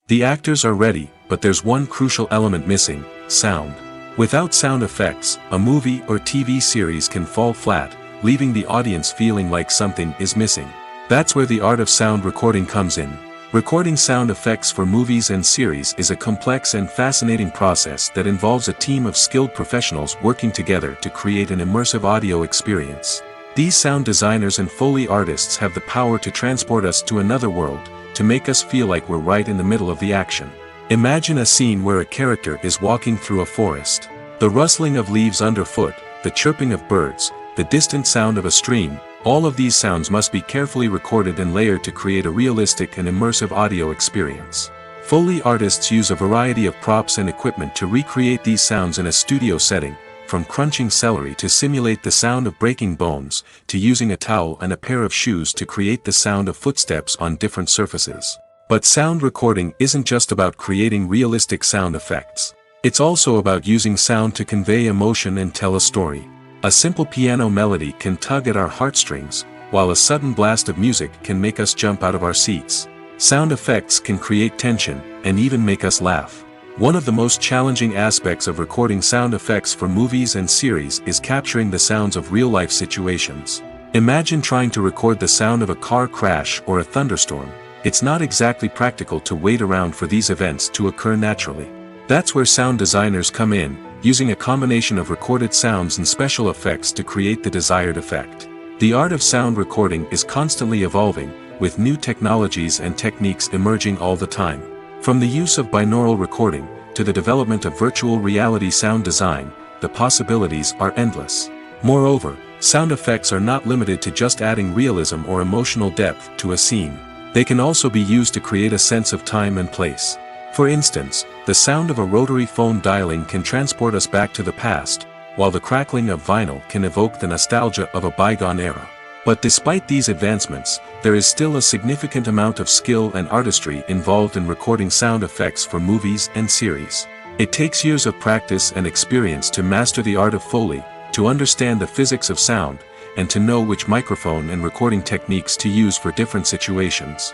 The actors are ready, but there's one crucial element missing: sound. Without sound effects, a movie or TV series can fall flat, leaving the audience feeling like something is missing. That's where the art of sound recording comes in. Recording sound effects for movies and series is a complex and fascinating process that involves a team of skilled professionals working together to create an immersive audio experience. These sound designers and Foley artists have the power to transport us to another world, to make us feel like we're right in the middle of the action. Imagine a scene where a character is walking through a forest. The rustling of leaves underfoot, the chirping of birds, the distant sound of a stream, all of these sounds must be carefully recorded and layered to create a realistic and immersive audio experience. Foley artists use a variety of props and equipment to recreate these sounds in a studio setting, from crunching celery to simulate the sound of breaking bones, to using a towel and a pair of shoes to create the sound of footsteps on different surfaces. But sound recording isn't just about creating realistic sound effects. It's also about using sound to convey emotion and tell a story. A simple piano melody can tug at our heartstrings, while a sudden blast of music can make us jump out of our seats. Sound effects can create tension, and even make us laugh. One of the most challenging aspects of recording sound effects for movies and series is capturing the sounds of real-life situations. Imagine trying to record the sound of a car crash or a thunderstorm. It's not exactly practical to wait around for these events to occur naturally. That's where sound designers come in, using a combination of recorded sounds and special effects to create the desired effect. The art of sound recording is constantly evolving, with new technologies and techniques emerging all the time. From the use of binaural recording, to the development of virtual reality sound design, the possibilities are endless. Moreover, sound effects are not limited to just adding realism or emotional depth to a scene. They can also be used to create a sense of time and place. For instance, the sound of a rotary phone dialing can transport us back to the past, while the crackling of vinyl can evoke the nostalgia of a bygone era. But despite these advancements, there is still a significant amount of skill and artistry involved in recording sound effects for movies and series. It takes years of practice and experience to master the art of Foley, to understand the physics of sound, and to know which microphone and recording techniques to use for different situations.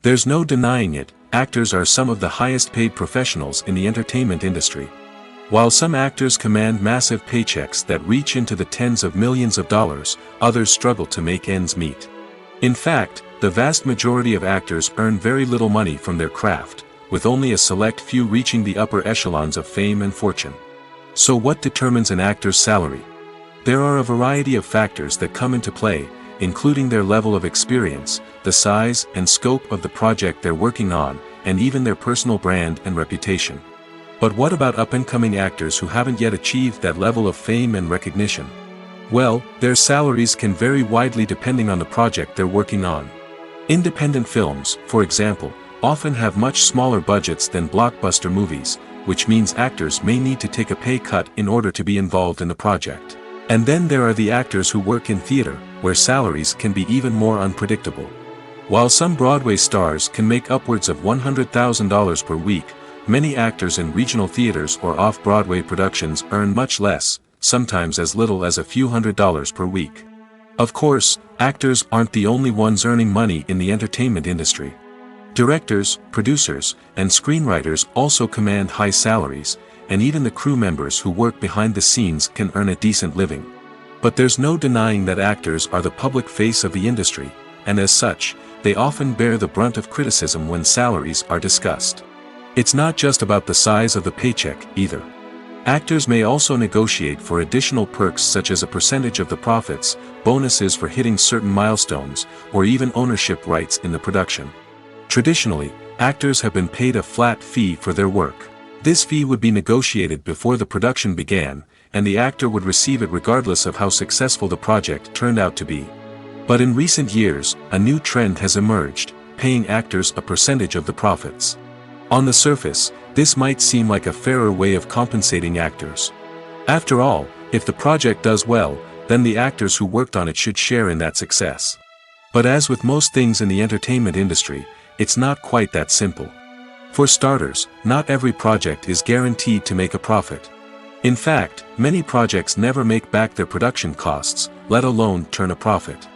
There's no denying it, actors are some of the highest paid professionals in the entertainment industry. While some actors command massive paychecks that reach into the tens of millions of dollars, others struggle to make ends meet. In fact, The vast majority of actors earn very little money from their craft, with only a select few reaching the upper echelons of fame and fortune. So what determines an actor's salary? There are a variety of factors that come into play, including their level of experience, the size and scope of the project they're working on, and even their personal brand and reputation. But what about up-and-coming actors who haven't yet achieved that level of fame and recognition? Well, their salaries can vary widely depending on the project they're working on. Independent films, for example, often have much smaller budgets than blockbuster movies, which means actors may need to take a pay cut in order to be involved in the project. And then there are the actors who work in theater, where salaries can be even more unpredictable. While some Broadway stars can make upwards of $100,000 per week, many actors in regional theaters or off-Broadway productions earn much less, sometimes as little as a few $100s per week. Of course, actors aren't the only ones earning money in the entertainment industry. Directors, producers, and screenwriters also command high salaries, and even the crew members who work behind the scenes can earn a decent living. But there's no denying that actors are the public face of the industry, and as such, they often bear the brunt of criticism when salaries are discussed. It's not just about the size of the paycheck, either. Actors may also negotiate for additional perks such as a percentage of the profits, bonuses for hitting certain milestones, or even ownership rights in the production. Traditionally, actors have been paid a flat fee for their work. This fee would be negotiated before the production began, and the actor would receive it regardless of how successful the project turned out to be. But in recent years, a new trend has emerged, paying actors a percentage of the profits. On the surface, this might seem like a fairer way of compensating actors. After all, if the project does well, then the actors who worked on it should share in that success. But as with most things in the entertainment industry, it's not quite that simple. For starters, not every project is guaranteed to make a profit. In fact, many projects never make back their production costs, let alone turn a profit.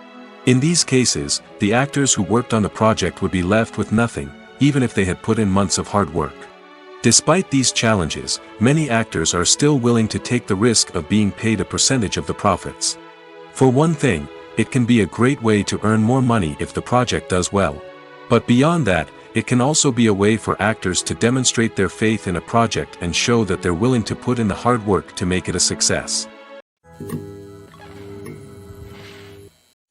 In these cases, the actors who worked on the project would be left with nothing, even if they had put in months of hard work. Despite these challenges, many actors are still willing to take the risk of being paid a percentage of the profits. For one thing, it can be a great way to earn more money if the project does well. But beyond that, it can also be a way for actors to demonstrate their faith in a project and show that they're willing to put in the hard work to make it a success.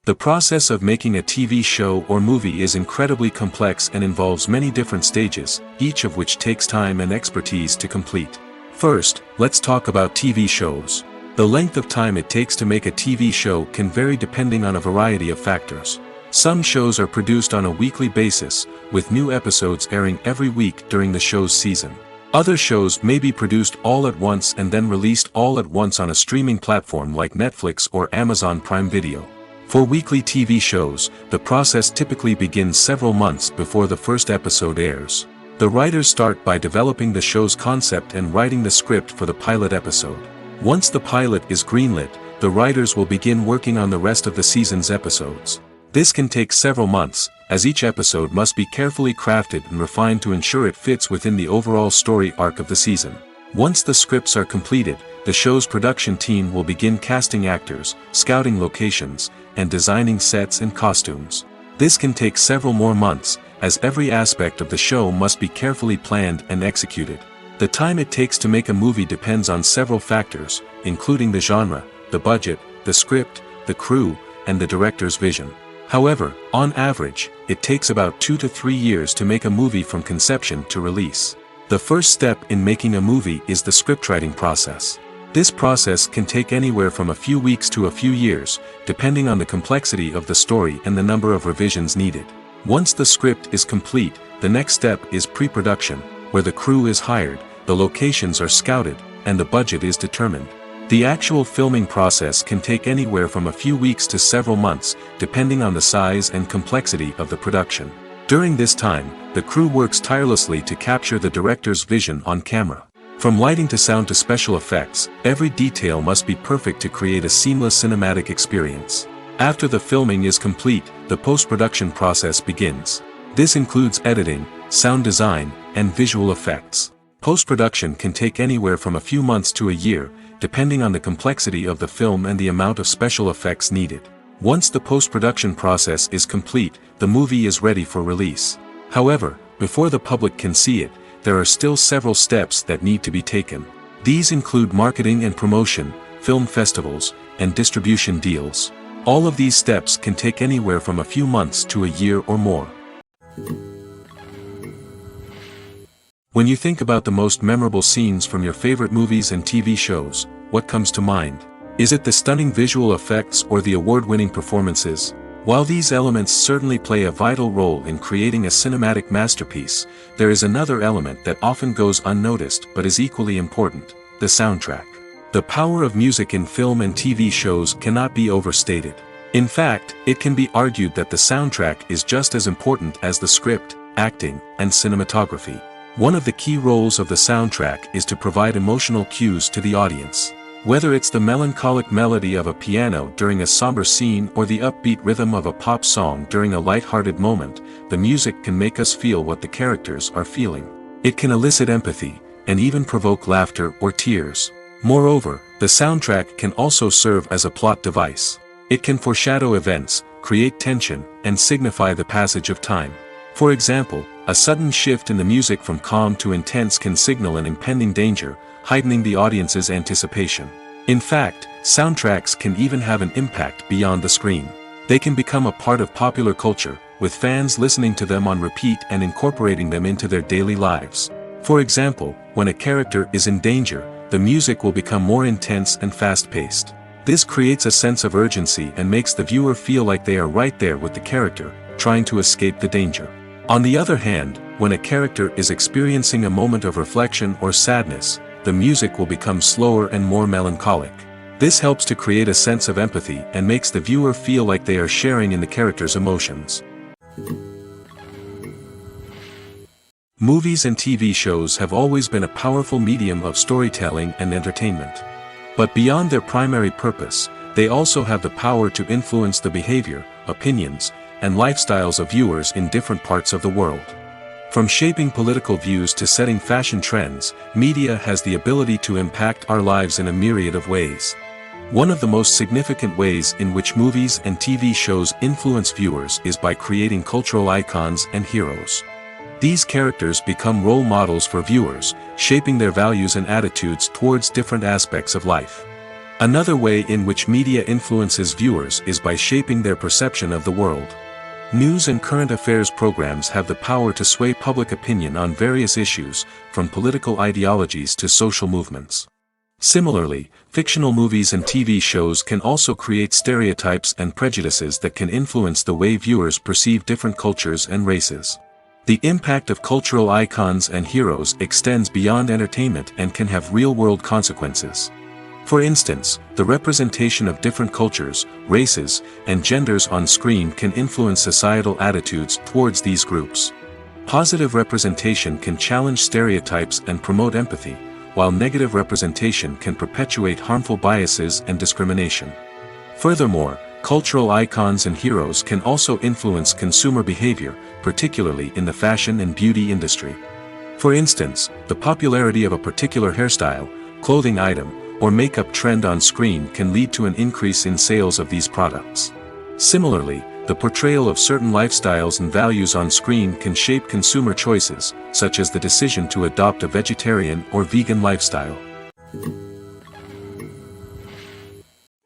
The process of making a TV show or movie is incredibly complex and involves many different stages, each of which takes time and expertise to complete. First, let's talk about TV shows. The length of time it takes to make a TV show can vary depending on a variety of factors. Some shows are produced on a weekly basis, with new episodes airing every week during the show's season. Other shows may be produced all at once and then released all at once on a streaming platform like Netflix or Amazon Prime Video. For weekly TV shows, the process typically begins several months before the first episode airs. The writers start by developing the show's concept and writing the script for the pilot episode. Once the pilot is greenlit, the writers will begin working on the rest of the season's episodes. This can take several months, as each episode must be carefully crafted and refined to ensure it fits within the overall story arc of the season. Once the scripts are completed, the show's production team will begin casting actors, scouting locations, and designing sets and costumes. This can take several more months, as every aspect of the show must be carefully planned and executed. The time it takes to make a movie depends on several factors, including the genre, the budget, the script, the crew, and the director's vision. However, on average, it takes about 2 to 3 years to make a movie from conception to release. The first step in making a movie is the scriptwriting process. This process can take anywhere from a few weeks to a few years, depending on the complexity of the story and the number of revisions needed. Once the script is complete, the next step is pre-production, where the crew is hired, the locations are scouted, and the budget is determined. The actual filming process can take anywhere from a few weeks to several months, depending on the size and complexity of the production. During this time, the crew works tirelessly to capture the director's vision on camera. From lighting to sound to special effects, every detail must be perfect to create a seamless cinematic experience. After the filming is complete, the post-production process begins. This includes editing, sound design, and visual effects. Post-production can take anywhere from a few months to a year, depending on the complexity of the film and the amount of special effects needed. Once the post-production process is complete, the movie is ready for release. However, before the public can see it, there are still several steps that need to be taken. These include marketing and promotion, film festivals, and distribution deals. All of these steps can take anywhere from a few months to a year or more. When you think about the most memorable scenes from your favorite movies and TV shows, what comes to mind? Is it the stunning visual effects or the award-winning performances? While these elements certainly play a vital role in creating a cinematic masterpiece, there is another element that often goes unnoticed but is equally important: the soundtrack. The power of music in film and TV shows cannot be overstated. In fact, it can be argued that the soundtrack is just as important as the script, acting, and cinematography. One of the key roles of the soundtrack is to provide emotional cues to the audience. Whether it's the melancholic melody of a piano during a somber scene or the upbeat rhythm of a pop song during a light-hearted moment, the music can make us feel what the characters are feeling. It can elicit empathy, and even provoke laughter or tears. Moreover, the soundtrack can also serve as a plot device. It can foreshadow events, create tension, and signify the passage of time. For example, a sudden shift in the music from calm to intense can signal an impending danger, heightening the audience's anticipation. In fact, soundtracks can even have an impact beyond the screen. They can become a part of popular culture, with fans listening to them on repeat and incorporating them into their daily lives. For example, when a character is in danger, the music will become more intense and fast-paced. This creates a sense of urgency and makes the viewer feel like they are right there with the character, trying to escape the danger. On the other hand, when a character is experiencing a moment of reflection or sadness, the music will become slower and more melancholic. This helps to create a sense of empathy and makes the viewer feel like they are sharing in the character's emotions. Movies and TV shows have always been a powerful medium of storytelling and entertainment. But beyond their primary purpose, they also have the power to influence the behavior, opinions, and lifestyles of viewers in different parts of the world. From shaping political views to setting fashion trends, media has the ability to impact our lives in a myriad of ways. One of the most significant ways in which movies and TV shows influence viewers is by creating cultural icons and heroes. These characters become role models for viewers, shaping their values and attitudes towards different aspects of life. Another way in which media influences viewers is by shaping their perception of the world. News and current affairs programs have the power to sway public opinion on various issues, from political ideologies to social movements. Similarly, fictional movies and TV shows can also create stereotypes and prejudices that can influence the way viewers perceive different cultures and races. The impact of cultural icons and heroes extends beyond entertainment and can have real-world consequences. For instance, the representation of different cultures, races, and genders on screen can influence societal attitudes towards these groups. Positive representation can challenge stereotypes and promote empathy, while negative representation can perpetuate harmful biases and discrimination. Furthermore, cultural icons and heroes can also influence consumer behavior, particularly in the fashion and beauty industry. For instance, the popularity of a particular hairstyle, clothing item, or makeup trend on screen can lead to an increase in sales of these products. Similarly, the portrayal of certain lifestyles and values on screen can shape consumer choices, such as the decision to adopt a vegetarian or vegan lifestyle.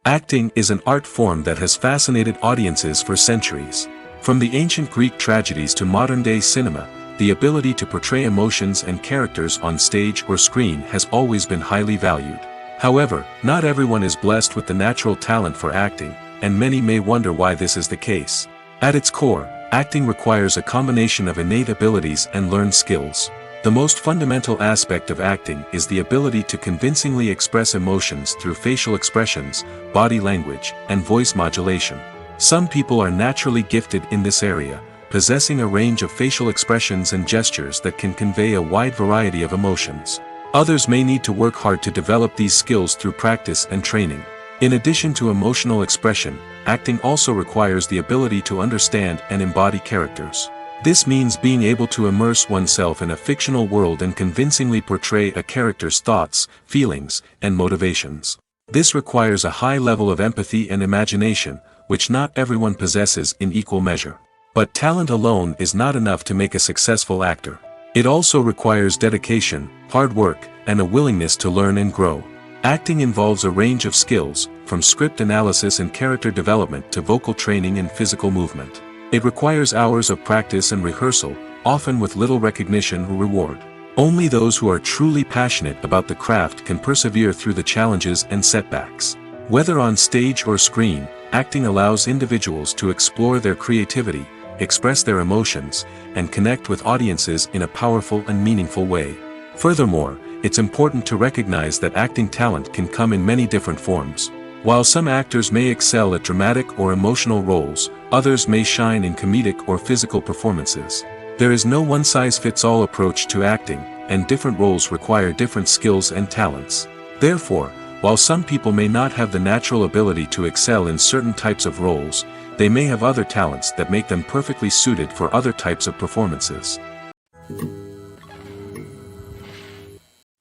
Acting is an art form that has fascinated audiences for centuries. From the ancient Greek tragedies to modern-day cinema, the ability to portray emotions and characters on stage or screen has always been highly valued. However, not everyone is blessed with the natural talent for acting, and many may wonder why this is the case. At its core, acting requires a combination of innate abilities and learned skills. The most fundamental aspect of acting is the ability to convincingly express emotions through facial expressions, body language, and voice modulation. Some people are naturally gifted in this area, possessing a range of facial expressions and gestures that can convey a wide variety of emotions. Others may need to work hard to develop these skills through practice and training. In addition to emotional expression, acting also requires the ability to understand and embody characters. This means being able to immerse oneself in a fictional world and convincingly portray a character's thoughts, feelings, and motivations. This requires a high level of empathy and imagination, which not everyone possesses in equal measure. But talent alone is not enough to make a successful actor. It also requires dedication, hard work, and a willingness to learn and grow. Acting involves a range of skills, from script analysis and character development to vocal training and physical movement. It requires hours of practice and rehearsal, often with little recognition or reward. Only those who are truly passionate about the craft can persevere through the challenges and setbacks. Whether on stage or screen, acting allows individuals to explore their creativity, express their emotions, and connect with audiences in a powerful and meaningful way. Furthermore, it's important to recognize that acting talent can come in many different forms. While some actors may excel at dramatic or emotional roles, others may shine in comedic or physical performances. There is no one-size-fits-all approach to acting, and different roles require different skills and talents. Therefore, while some people may not have the natural ability to excel in certain types of roles, they may have other talents that make them perfectly suited for other types of performances.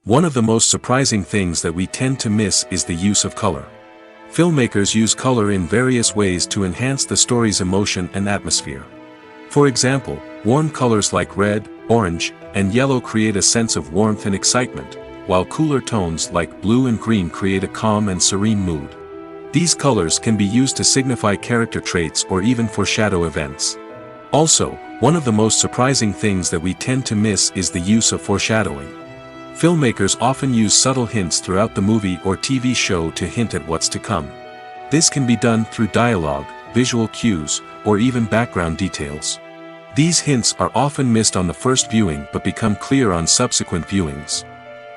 One of the most surprising things that we tend to miss is the use of color. Filmmakers use color in various ways to enhance the story's emotion and atmosphere. For example, warm colors like red, orange, and yellow create a sense of warmth and excitement, while cooler tones like blue and green create a calm and serene mood. These colors can be used to signify character traits or even foreshadow events. Also, one of the most surprising things that we tend to miss is the use of foreshadowing. Filmmakers often use subtle hints throughout the movie or TV show to hint at what's to come. This can be done through dialogue, visual cues, or even background details. These hints are often missed on the first viewing but become clear on subsequent viewings.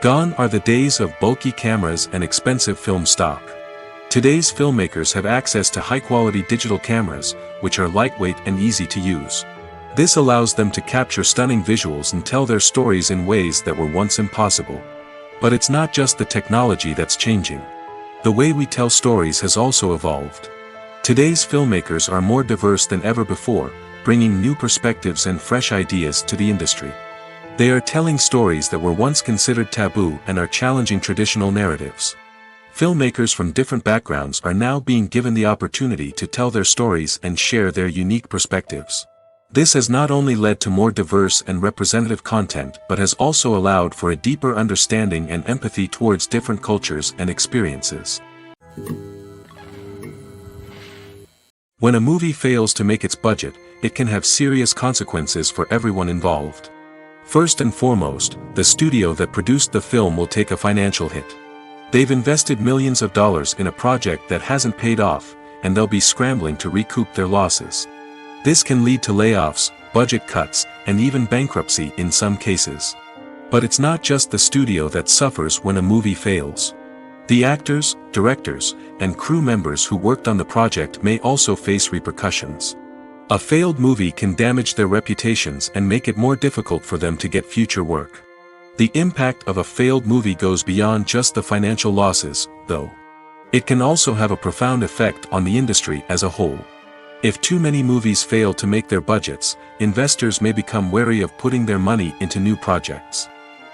Gone are the days of bulky cameras and expensive film stock. Today's filmmakers have access to high-quality digital cameras, which are lightweight and easy to use. This allows them to capture stunning visuals and tell their stories in ways that were once impossible. But it's not just the technology that's changing. The way we tell stories has also evolved. Today's filmmakers are more diverse than ever before, bringing new perspectives and fresh ideas to the industry. They are telling stories that were once considered taboo and are challenging traditional narratives. Filmmakers from different backgrounds are now being given the opportunity to tell their stories and share their unique perspectives. This has not only led to more diverse and representative content but has also allowed for a deeper understanding and empathy towards different cultures and experiences. When a movie fails to make its budget, it can have serious consequences for everyone involved. First and foremost, the studio that produced the film will take a financial hit. They've invested millions of dollars in a project that hasn't paid off, and they'll be scrambling to recoup their losses. This can lead to layoffs, budget cuts, and even bankruptcy in some cases. But it's not just the studio that suffers when a movie fails. The actors, directors, and crew members who worked on the project may also face repercussions. A failed movie can damage their reputations and make it more difficult for them to get future work. The impact of a failed movie goes beyond just the financial losses, though. It can also have a profound effect on the industry as a whole. If too many movies fail to make their budgets, investors may become wary of putting their money into new projects.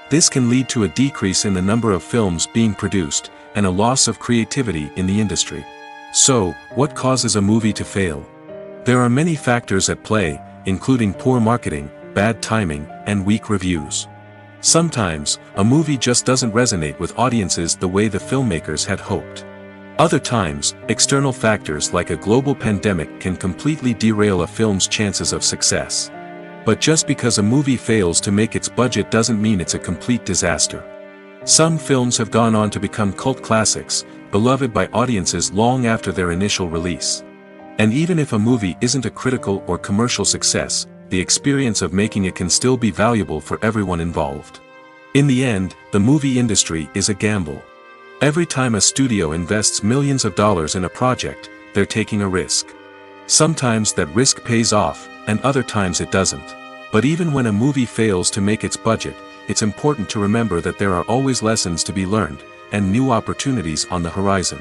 This can lead to a decrease in the number of films being produced, and a loss of creativity in the industry. So, what causes a movie to fail? There are many factors at play, including poor marketing, bad timing, and weak reviews. Sometimes, a movie just doesn't resonate with audiences the way the filmmakers had hoped. Other times, external factors like a global pandemic can completely derail a film's chances of success. But just because a movie fails to make its budget doesn't mean it's a complete disaster. Some films have gone on to become cult classics, beloved by audiences long after their initial release. And even if a movie isn't a critical or commercial success, the experience of making it can still be valuable for everyone involved. In the end, the movie industry is a gamble. Every time a studio invests millions of dollars in a project, they're taking a risk. Sometimes that risk pays off, and other times it doesn't. But even when a movie fails to make its budget, it's important to remember that there are always lessons to be learned, and new opportunities on the horizon.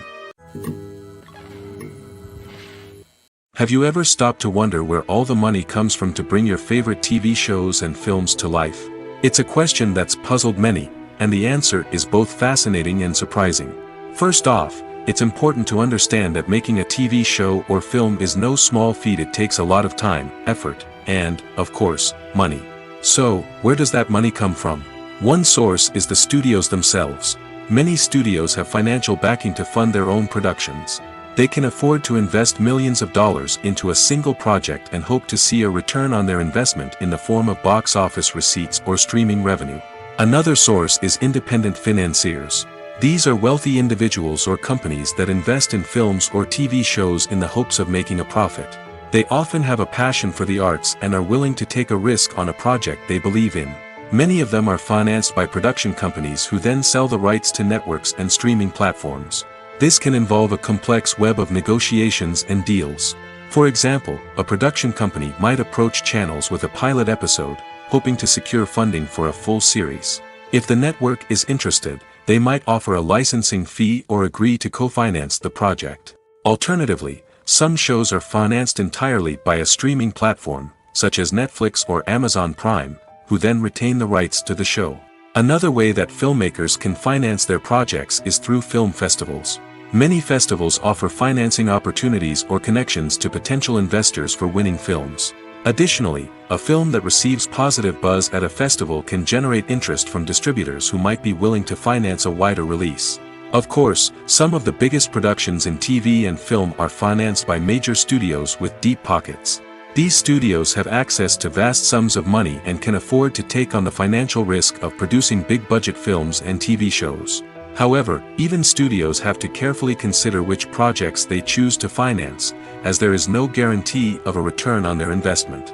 Have you ever stopped to wonder where all the money comes from to bring your favorite TV shows and films to life? It's a question that's puzzled many, and the answer is both fascinating and surprising. First off, it's important to understand that making a TV show or film is no small feat. It takes a lot of time, effort, and, of course, money. So, where does that money come from? One source is the studios themselves. Many studios have financial backing to fund their own productions. They can afford to invest millions of dollars into a single project and hope to see a return on their investment in the form of box office receipts or streaming revenue. Another source is independent financiers. These are wealthy individuals or companies that invest in films or TV shows in the hopes of making a profit. They often have a passion for the arts and are willing to take a risk on a project they believe in. Many of them are financed by production companies who then sell the rights to networks and streaming platforms. This can involve a complex web of negotiations and deals. For example, a production company might approach channels with a pilot episode, hoping to secure funding for a full series. If the network is interested, they might offer a licensing fee or agree to co-finance the project. Alternatively, some shows are financed entirely by a streaming platform, such as Netflix or Amazon Prime, who then retain the rights to the show. Another way that filmmakers can finance their projects is through film festivals. Many festivals offer financing opportunities or connections to potential investors for winning films. Additionally, a film that receives positive buzz at a festival can generate interest from distributors who might be willing to finance a wider release. Of course, some of the biggest productions in TV and film are financed by major studios with deep pockets. These studios have access to vast sums of money and can afford to take on the financial risk of producing big-budget films and TV shows. However, even studios have to carefully consider which projects they choose to finance, as there is no guarantee of a return on their investment.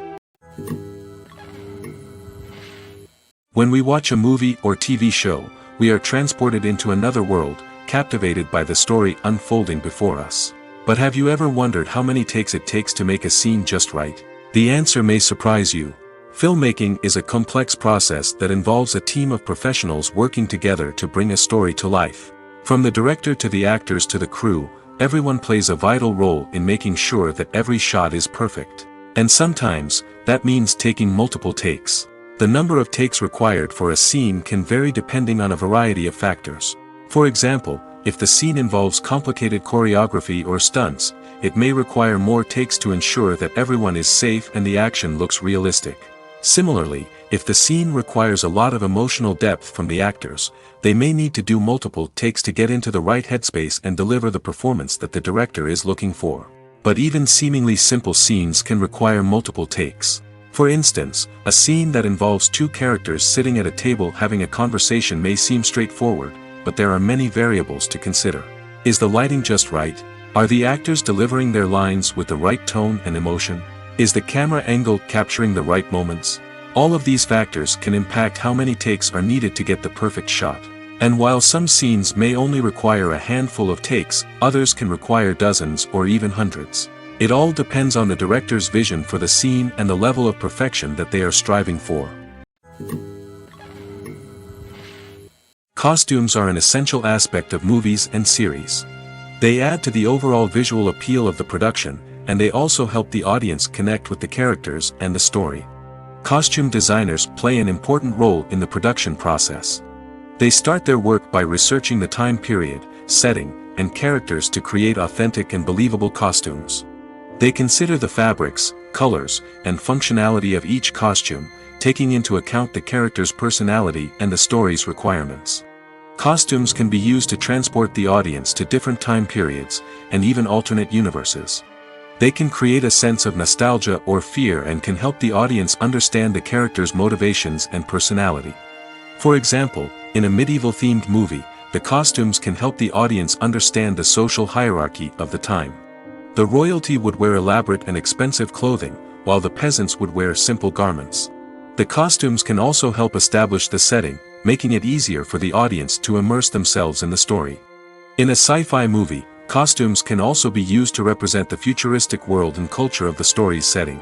When we watch a movie or TV show, we are transported into another world, captivated by the story unfolding before us. But have you ever wondered how many takes it takes to make a scene just right? The answer may surprise you. Filmmaking is a complex process that involves a team of professionals working together to bring a story to life. From the director to the actors to the crew, everyone plays a vital role in making sure that every shot is perfect. And sometimes, that means taking multiple takes. The number of takes required for a scene can vary depending on a variety of factors. For example, if the scene involves complicated choreography or stunts, it may require more takes to ensure that everyone is safe and the action looks realistic. Similarly, if the scene requires a lot of emotional depth from the actors, they may need to do multiple takes to get into the right headspace and deliver the performance that the director is looking for. But even seemingly simple scenes can require multiple takes. For instance, a scene that involves two characters sitting at a table having a conversation may seem straightforward, but there are many variables to consider. Is the lighting just right? Are the actors delivering their lines with the right tone and emotion? Is the camera angle capturing the right moments? All of these factors can impact how many takes are needed to get the perfect shot. And while some scenes may only require a handful of takes, others can require dozens or even hundreds. It all depends on the director's vision for the scene and the level of perfection that they are striving for. Costumes are an essential aspect of movies and series. They add to the overall visual appeal of the production, and they also help the audience connect with the characters and the story. Costume designers play an important role in the production process. They start their work by researching the time period, setting, and characters to create authentic and believable costumes. They consider the fabrics, colors, and functionality of each costume, taking into account the character's personality and the story's requirements. Costumes can be used to transport the audience to different time periods, and even alternate universes. They can create a sense of nostalgia or fear and can help the audience understand the character's motivations and personality. For example, in a medieval-themed movie, the costumes can help the audience understand the social hierarchy of the time. The royalty would wear elaborate and expensive clothing, while the peasants would wear simple garments. The costumes can also help establish the setting, making it easier for the audience to immerse themselves in the story. In a sci-fi movie, costumes can also be used to represent the futuristic world and culture of the story's setting.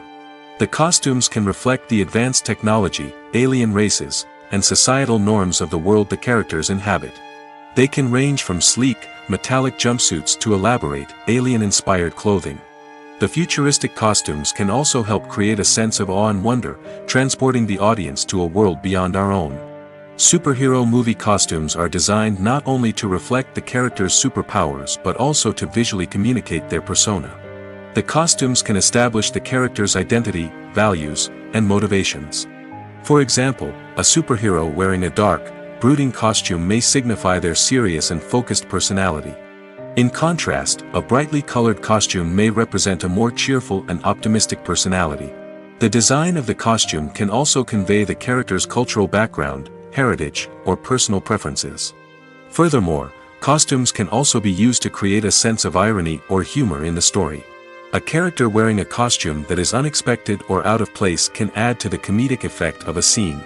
The costumes can reflect the advanced technology, alien races, and societal norms of the world the characters inhabit. They can range from sleek, metallic jumpsuits to elaborate, alien-inspired clothing. The futuristic costumes can also help create a sense of awe and wonder, transporting the audience to a world beyond our own. Superhero movie costumes are designed not only to reflect the character's superpowers but also to visually communicate their persona. The costumes can establish the character's identity, values, and motivations. For example, a superhero wearing a dark, brooding costume may signify their serious and focused personality. In contrast, a brightly colored costume may represent a more cheerful and optimistic personality. The design of the costume can also convey the character's cultural background, heritage, or personal preferences. Furthermore, costumes can also be used to create a sense of irony or humor in the story. A character wearing a costume that is unexpected or out of place can add to the comedic effect of a scene.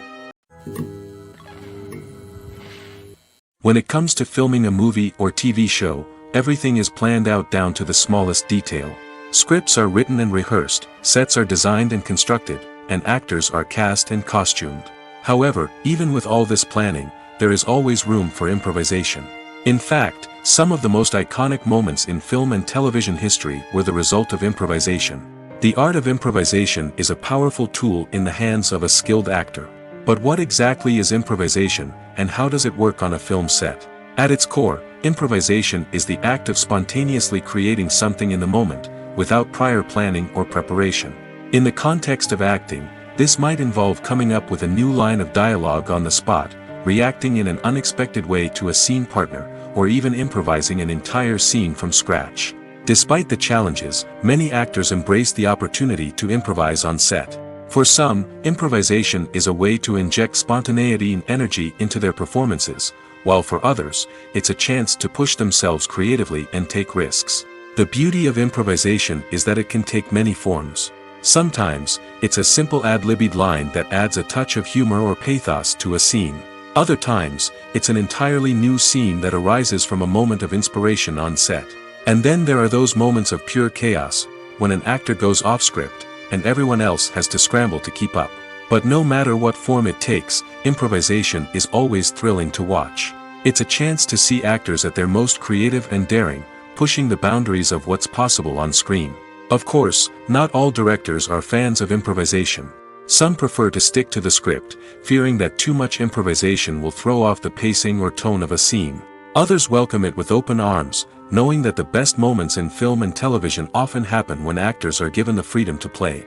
When it comes to filming a movie or TV show, everything is planned out down to the smallest detail. Scripts are written and rehearsed, sets are designed and constructed, and actors are cast and costumed. However, even with all this planning, there is always room for improvisation. In fact, some of the most iconic moments in film and television history were the result of improvisation. The art of improvisation is a powerful tool in the hands of a skilled actor. But what exactly is improvisation, and how does it work on a film set? At its core, improvisation is the act of spontaneously creating something in the moment, without prior planning or preparation. In the context of acting, this might involve coming up with a new line of dialogue on the spot, reacting in an unexpected way to a scene partner, or even improvising an entire scene from scratch. Despite the challenges, many actors embrace the opportunity to improvise on set. For some, improvisation is a way to inject spontaneity and energy into their performances, while for others, it's a chance to push themselves creatively and take risks. The beauty of improvisation is that it can take many forms. Sometimes, it's a simple ad-libbed line that adds a touch of humor or pathos to a scene. Other times, it's an entirely new scene that arises from a moment of inspiration on set. And then there are those moments of pure chaos, when an actor goes off script, and everyone else has to scramble to keep up. But no matter what form it takes, improvisation is always thrilling to watch. It's a chance to see actors at their most creative and daring, pushing the boundaries of what's possible on screen. Of course, not all directors are fans of improvisation. Some prefer to stick to the script, fearing that too much improvisation will throw off the pacing or tone of a scene. Others welcome it with open arms, knowing that the best moments in film and television often happen when actors are given the freedom to play.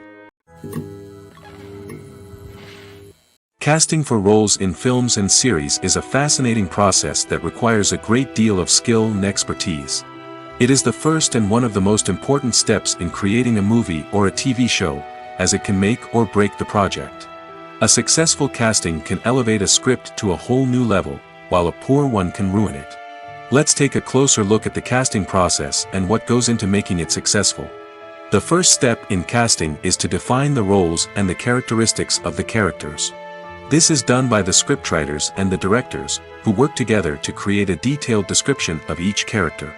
Casting for roles in films and series is a fascinating process that requires a great deal of skill and expertise. It is the first and one of the most important steps in creating a movie or a TV show, as it can make or break the project. A successful casting can elevate a script to a whole new level, while a poor one can ruin it. Let's take a closer look at the casting process and what goes into making it successful. The first step in casting is to define the roles and the characteristics of the characters. This is done by the scriptwriters and the directors, who work together to create a detailed description of each character.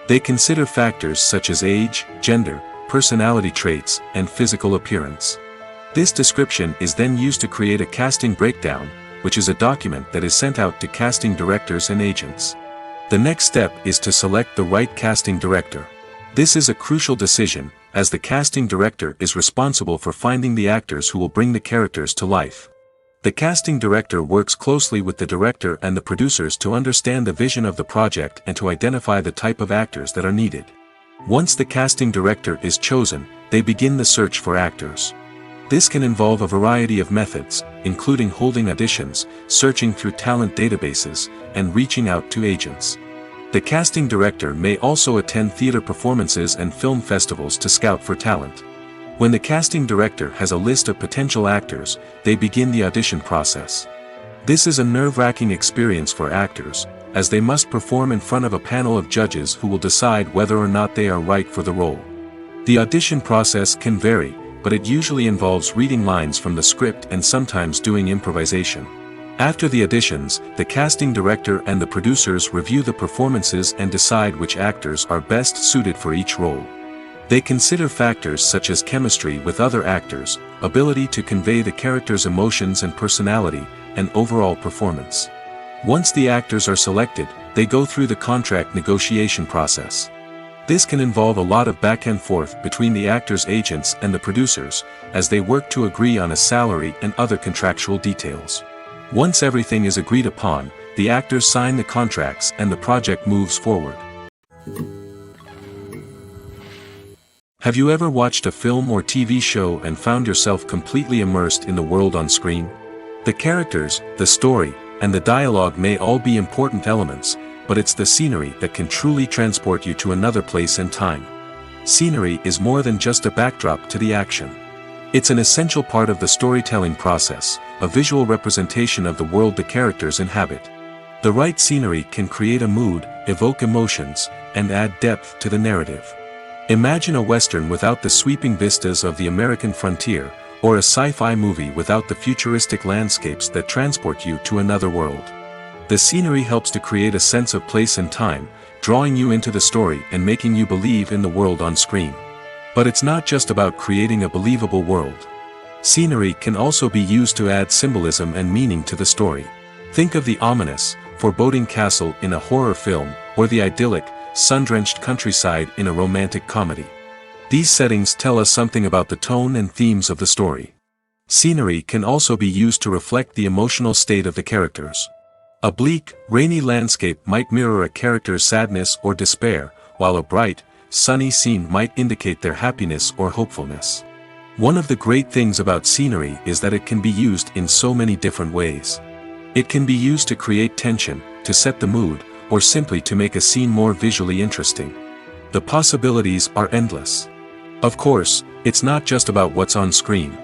They consider factors such as age, gender, personality traits, and physical appearance. This description is then used to create a casting breakdown, which is a document that is sent out to casting directors and agents. The next step is to select the right casting director. This is a crucial decision, as the casting director is responsible for finding the actors who will bring the characters to life. The casting director works closely with the director and the producers to understand the vision of the project and to identify the type of actors that are needed. Once the casting director is chosen, they begin the search for actors. This can involve a variety of methods, including holding auditions, searching through talent databases, and reaching out to agents. The casting director may also attend theater performances and film festivals to scout for talent. When the casting director has a list of potential actors, they begin the audition process. This is a nerve-wracking experience for actors, as they must perform in front of a panel of judges who will decide whether or not they are right for the role. The audition process can vary, but it usually involves reading lines from the script and sometimes doing improvisation. After the auditions, the casting director and the producers review the performances and decide which actors are best suited for each role. They consider factors such as chemistry with other actors, ability to convey the character's emotions and personality, and overall performance. Once the actors are selected, they go through the contract negotiation process. This can involve a lot of back and forth between the actors' agents and the producers, as they work to agree on a salary and other contractual details. Once everything is agreed upon, the actors sign the contracts and the project moves forward. Have you ever watched a film or TV show and found yourself completely immersed in the world on screen? The characters, the story, and the dialogue may all be important elements, but it's the scenery that can truly transport you to another place and time. Scenery is more than just a backdrop to the action. It's an essential part of the storytelling process, a visual representation of the world the characters inhabit. The right scenery can create a mood, evoke emotions, and add depth to the narrative. Imagine a Western without the sweeping vistas of the American frontier, or a sci-fi movie without the futuristic landscapes that transport you to another world. The scenery helps to create a sense of place and time, drawing you into the story and making you believe in the world on screen. But it's not just about creating a believable world. Scenery can also be used to add symbolism and meaning to the story. Think of the ominous, foreboding castle in a horror film, or the idyllic, sun-drenched countryside in a romantic comedy. These settings tell us something about the tone and themes of the story. Scenery can also be used to reflect the emotional state of the characters. A bleak, rainy landscape might mirror a character's sadness or despair, while a bright, sunny scene might indicate their happiness or hopefulness. One of the great things about scenery is that it can be used in so many different ways. It can be used to create tension, to set the mood, or simply to make a scene more visually interesting. The possibilities are endless. Of course, it's not just about what's on screen.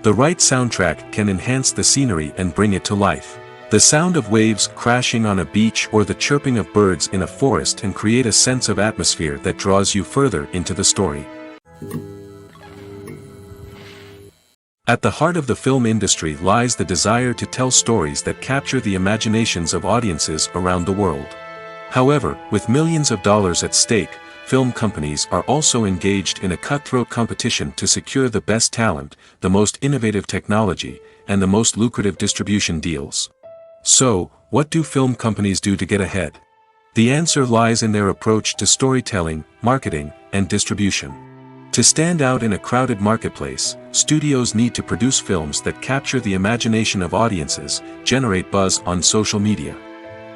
The right soundtrack can enhance the scenery and bring it to life. The sound of waves crashing on a beach or the chirping of birds in a forest can create a sense of atmosphere that draws you further into the story. At the heart of the film industry lies the desire to tell stories that capture the imaginations of audiences around the world. However, with millions of dollars at stake, film companies are also engaged in a cutthroat competition to secure the best talent, the most innovative technology, and the most lucrative distribution deals. So, what do film companies do to get ahead? The answer lies in their approach to storytelling, marketing, and distribution. To stand out in a crowded marketplace, studios need to produce films that capture the imagination of audiences, generate buzz on social media.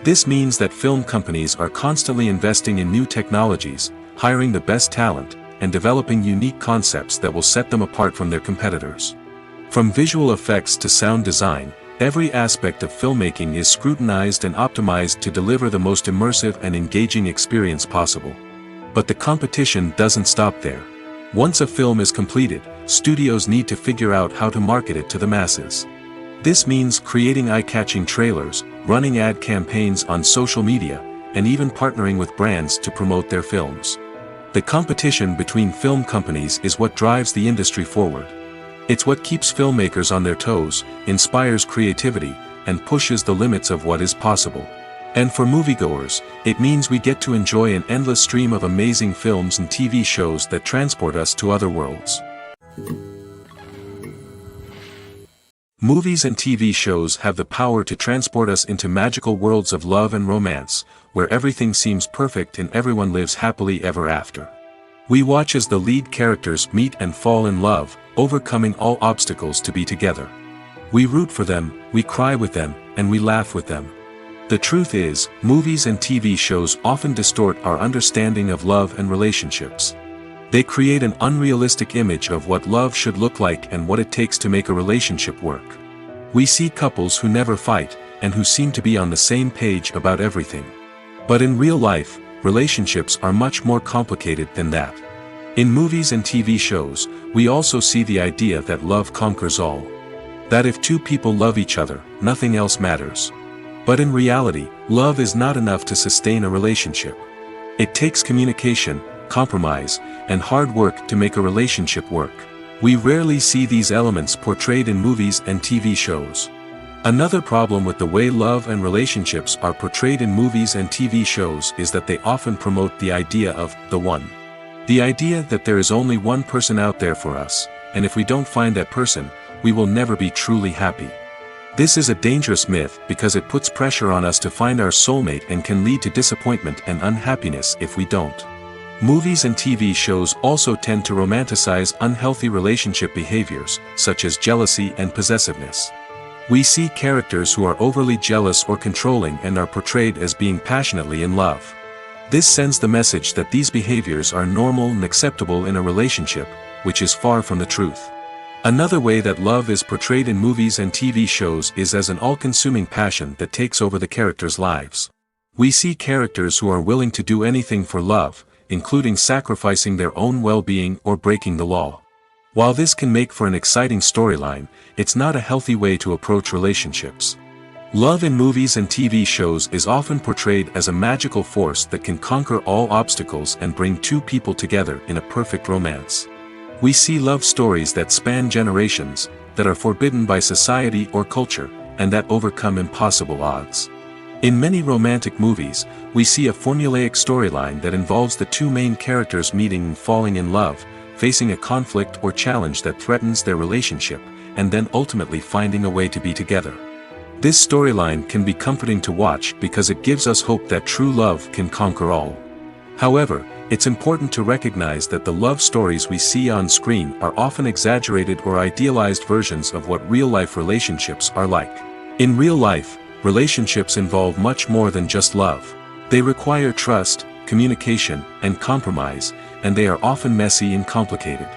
This means that film companies are constantly investing in new technologies, hiring the best talent, and developing unique concepts that will set them apart from their competitors. From visual effects to sound design, every aspect of filmmaking is scrutinized and optimized to deliver the most immersive and engaging experience possible. But the competition doesn't stop there. Once a film is completed, studios need to figure out how to market it to the masses. This means creating eye-catching trailers, running ad campaigns on social media, and even partnering with brands to promote their films. The competition between film companies is what drives the industry forward. It's what keeps filmmakers on their toes, inspires creativity, and pushes the limits of what is possible. And for moviegoers, it means we get to enjoy an endless stream of amazing films and TV shows that transport us to other worlds. Movies and TV shows have the power to transport us into magical worlds of love and romance, where everything seems perfect and everyone lives happily ever after. We watch as the lead characters meet and fall in love, overcoming all obstacles to be together. We root for them, we cry with them, and we laugh with them. The truth is, movies and TV shows often distort our understanding of love and relationships. They create an unrealistic image of what love should look like and what it takes to make a relationship work. We see couples who never fight, and who seem to be on the same page about everything. But in real life, relationships are much more complicated than that. In movies and TV shows, we also see the idea that love conquers all. That if two people love each other, nothing else matters. But in reality, love is not enough to sustain a relationship. It takes communication, compromise, and hard work to make a relationship work. We rarely see these elements portrayed in movies and TV shows. Another problem with the way love and relationships are portrayed in movies and TV shows is that they often promote the idea of the one. The idea that there is only one person out there for us, and if we don't find that person, we will never be truly happy. This is a dangerous myth because it puts pressure on us to find our soulmate and can lead to disappointment and unhappiness if we don't. Movies and TV shows also tend to romanticize unhealthy relationship behaviors, such as jealousy and possessiveness. We see characters who are overly jealous or controlling and are portrayed as being passionately in love. This sends the message that these behaviors are normal and acceptable in a relationship, which is far from the truth. Another way that love is portrayed in movies and TV shows is as an all-consuming passion that takes over the characters' lives. We see characters who are willing to do anything for love, including sacrificing their own well-being or breaking the law. While this can make for an exciting storyline, it's not a healthy way to approach relationships. Love in movies and TV shows is often portrayed as a magical force that can conquer all obstacles and bring two people together in a perfect romance. We see love stories that span generations, that are forbidden by society or culture, and that overcome impossible odds. In many romantic movies, we see a formulaic storyline that involves the two main characters meeting and falling in love, facing a conflict or challenge that threatens their relationship, and then ultimately finding a way to be together. This storyline can be comforting to watch because it gives us hope that true love can conquer all. However, it's important to recognize that the love stories we see on screen are often exaggerated or idealized versions of what real-life relationships are like. In real life, relationships involve much more than just love. They require trust, communication, and compromise, and they are often messy and complicated.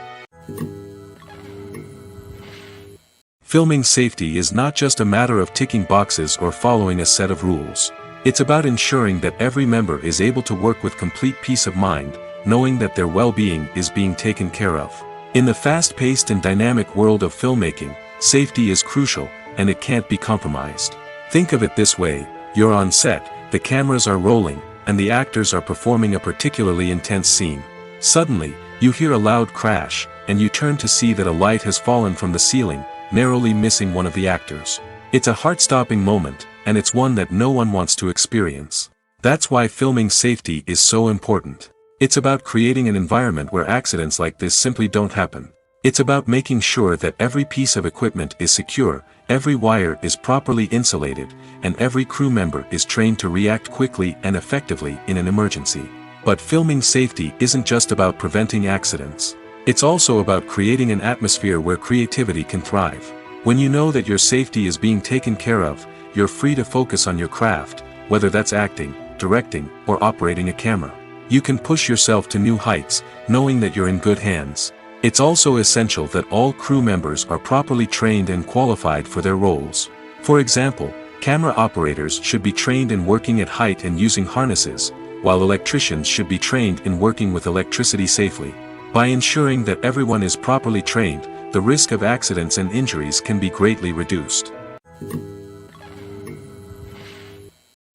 Filming safety is not just a matter of ticking boxes or following a set of rules. It's about ensuring that every member is able to work with complete peace of mind, knowing that their well-being is being taken care of. In the fast-paced and dynamic world of filmmaking, safety is crucial, and it can't be compromised. Think of it this way: you're on set, the cameras are rolling, and the actors are performing a particularly intense scene. Suddenly, you hear a loud crash, and you turn to see that a light has fallen from the ceiling, narrowly missing one of the actors. It's a heart-stopping moment, and it's one that no one wants to experience. That's why filming safety is so important. It's about creating an environment where accidents like this simply don't happen. It's about making sure that every piece of equipment is secure, every wire is properly insulated, and every crew member is trained to react quickly and effectively in an emergency. But filming safety isn't just about preventing accidents. It's also about creating an atmosphere where creativity can thrive. When you know that your safety is being taken care of, you're free to focus on your craft, whether that's acting, directing, or operating a camera. You can push yourself to new heights, knowing that you're in good hands. It's also essential that all crew members are properly trained and qualified for their roles. For example, camera operators should be trained in working at height and using harnesses, while electricians should be trained in working with electricity safely. By ensuring that everyone is properly trained, the risk of accidents and injuries can be greatly reduced.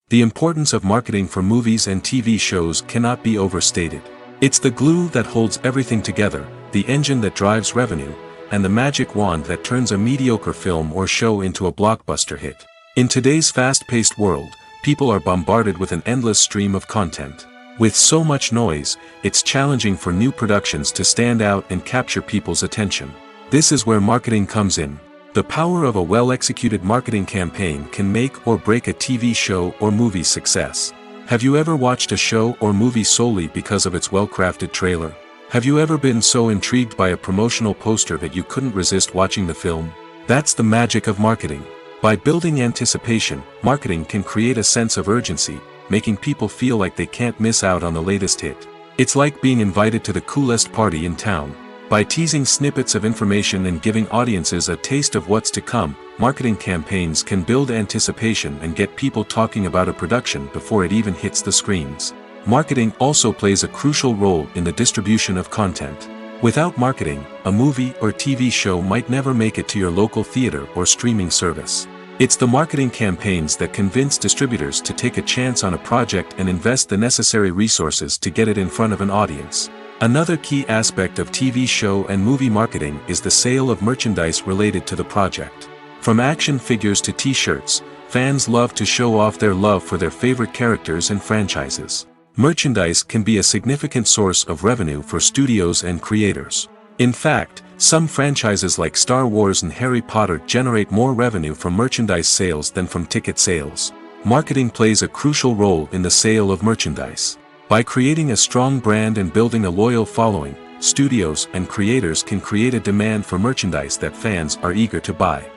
The importance of marketing for movies and TV shows cannot be overstated. It's the glue that holds everything together, the engine that drives revenue, and the magic wand that turns a mediocre film or show into a blockbuster hit. In today's fast-paced world, people are bombarded with an endless stream of content. With so much noise, it's challenging for new productions to stand out and capture people's attention. This is where marketing comes in. The power of a well-executed marketing campaign can make or break a TV show or movie's success. Have you ever watched a show or movie solely because of its well-crafted trailer? Have you ever been so intrigued by a promotional poster that you couldn't resist watching the film? That's the magic of marketing. By building anticipation, marketing can create a sense of urgency, making people feel like they can't miss out on the latest hit. It's like being invited to the coolest party in town. By teasing snippets of information and giving audiences a taste of what's to come, marketing campaigns can build anticipation and get people talking about a production before it even hits the screens. Marketing also plays a crucial role in the distribution of content. Without marketing, a movie or TV show might never make it to your local theater or streaming service. It's the marketing campaigns that convince distributors to take a chance on a project and invest the necessary resources to get it in front of an audience. Another key aspect of TV show and movie marketing is the sale of merchandise related to the project. From action figures to t-shirts, fans love to show off their love for their favorite characters and franchises. Merchandise can be a significant source of revenue for studios and creators. In fact, some franchises like Star Wars and Harry Potter generate more revenue from merchandise sales than from ticket sales. Marketing plays a crucial role in the sale of merchandise. By creating a strong brand and building a loyal following, studios and creators can create a demand for merchandise that fans are eager to buy.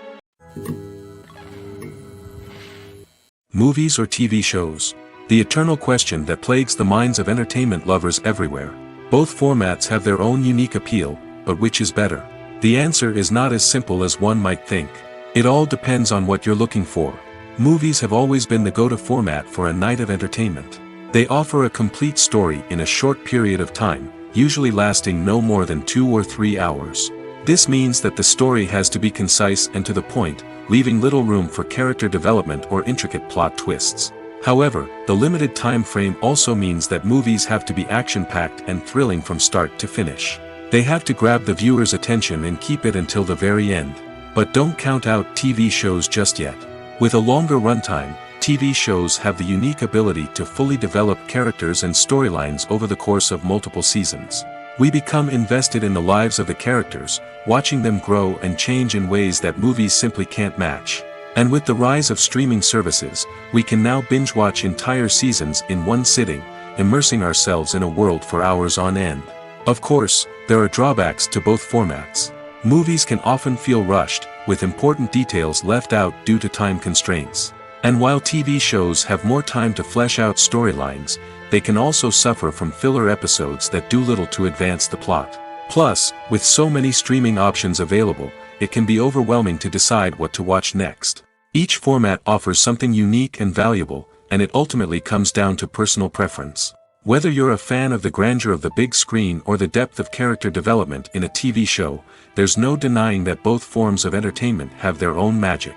Movies or TV shows? The eternal question that plagues the minds of entertainment lovers everywhere. Both formats have their own unique appeal, but which is better? The answer is not as simple as one might think. It all depends on what you're looking for. Movies have always been the go-to format for a night of entertainment. They offer a complete story in a short period of time, usually lasting no more than 2 or 3 hours. This means that the story has to be concise and to the point, leaving little room for character development or intricate plot twists. However, the limited time frame also means that movies have to be action-packed and thrilling from start to finish. They have to grab the viewer's attention and keep it until the very end. But don't count out TV shows just yet. With a longer runtime, TV shows have the unique ability to fully develop characters and storylines over the course of multiple seasons. We become invested in the lives of the characters, watching them grow and change in ways that movies simply can't match. And with the rise of streaming services, we can now binge-watch entire seasons in one sitting, immersing ourselves in a world for hours on end. Of course, there are drawbacks to both formats. Movies can often feel rushed, with important details left out due to time constraints. And while TV shows have more time to flesh out storylines, they can also suffer from filler episodes that do little to advance the plot. Plus, with so many streaming options available, it can be overwhelming to decide what to watch next. Each format offers something unique and valuable, and it ultimately comes down to personal preference. Whether you're a fan of the grandeur of the big screen or the depth of character development in a TV show, there's no denying that both forms of entertainment have their own magic.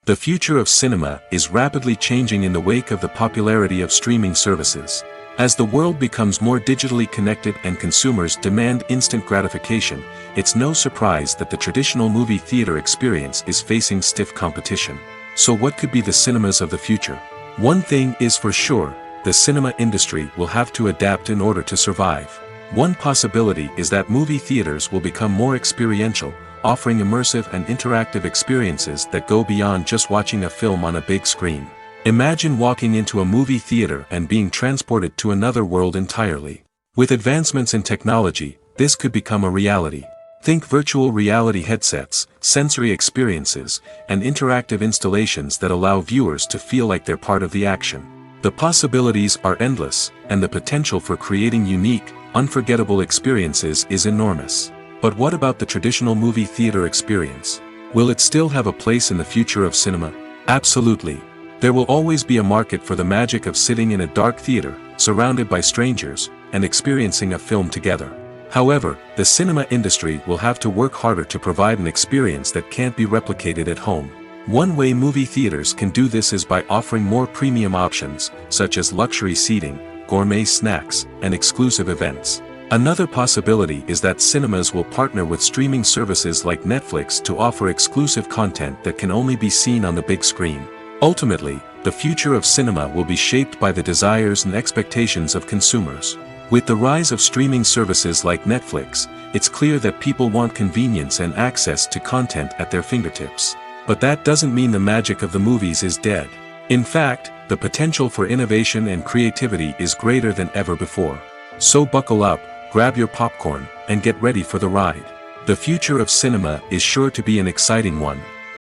The future of cinema is rapidly changing in the wake of the popularity of streaming services. As the world becomes more digitally connected and consumers demand instant gratification, it's no surprise that the traditional movie theater experience is facing stiff competition. So what could be the cinemas of the future? One thing is for sure, the cinema industry will have to adapt in order to survive. One possibility is that movie theaters will become more experiential, offering immersive and interactive experiences that go beyond just watching a film on a big screen. Imagine walking into a movie theater and being transported to another world entirely. With advancements in technology, this could become a reality. Think virtual reality headsets, sensory experiences, and interactive installations that allow viewers to feel like they're part of the action. The possibilities are endless, and the potential for creating unique, unforgettable experiences is enormous. But what about the traditional movie theater experience? Will it still have a place in the future of cinema? Absolutely. There will always be a market for the magic of sitting in a dark theater, surrounded by strangers, and experiencing a film together. However, the cinema industry will have to work harder to provide an experience that can't be replicated at home. One way movie theaters can do this is by offering more premium options, such as luxury seating, gourmet snacks, and exclusive events. Another possibility is that cinemas will partner with streaming services like Netflix to offer exclusive content that can only be seen on the big screen. Ultimately, the future of cinema will be shaped by the desires and expectations of consumers. With the rise of streaming services like Netflix, it's clear that people want convenience and access to content at their fingertips. But that doesn't mean the magic of the movies is dead. In fact, the potential for innovation and creativity is greater than ever before. So buckle up, grab your popcorn, and get ready for the ride. The future of cinema is sure to be an exciting one.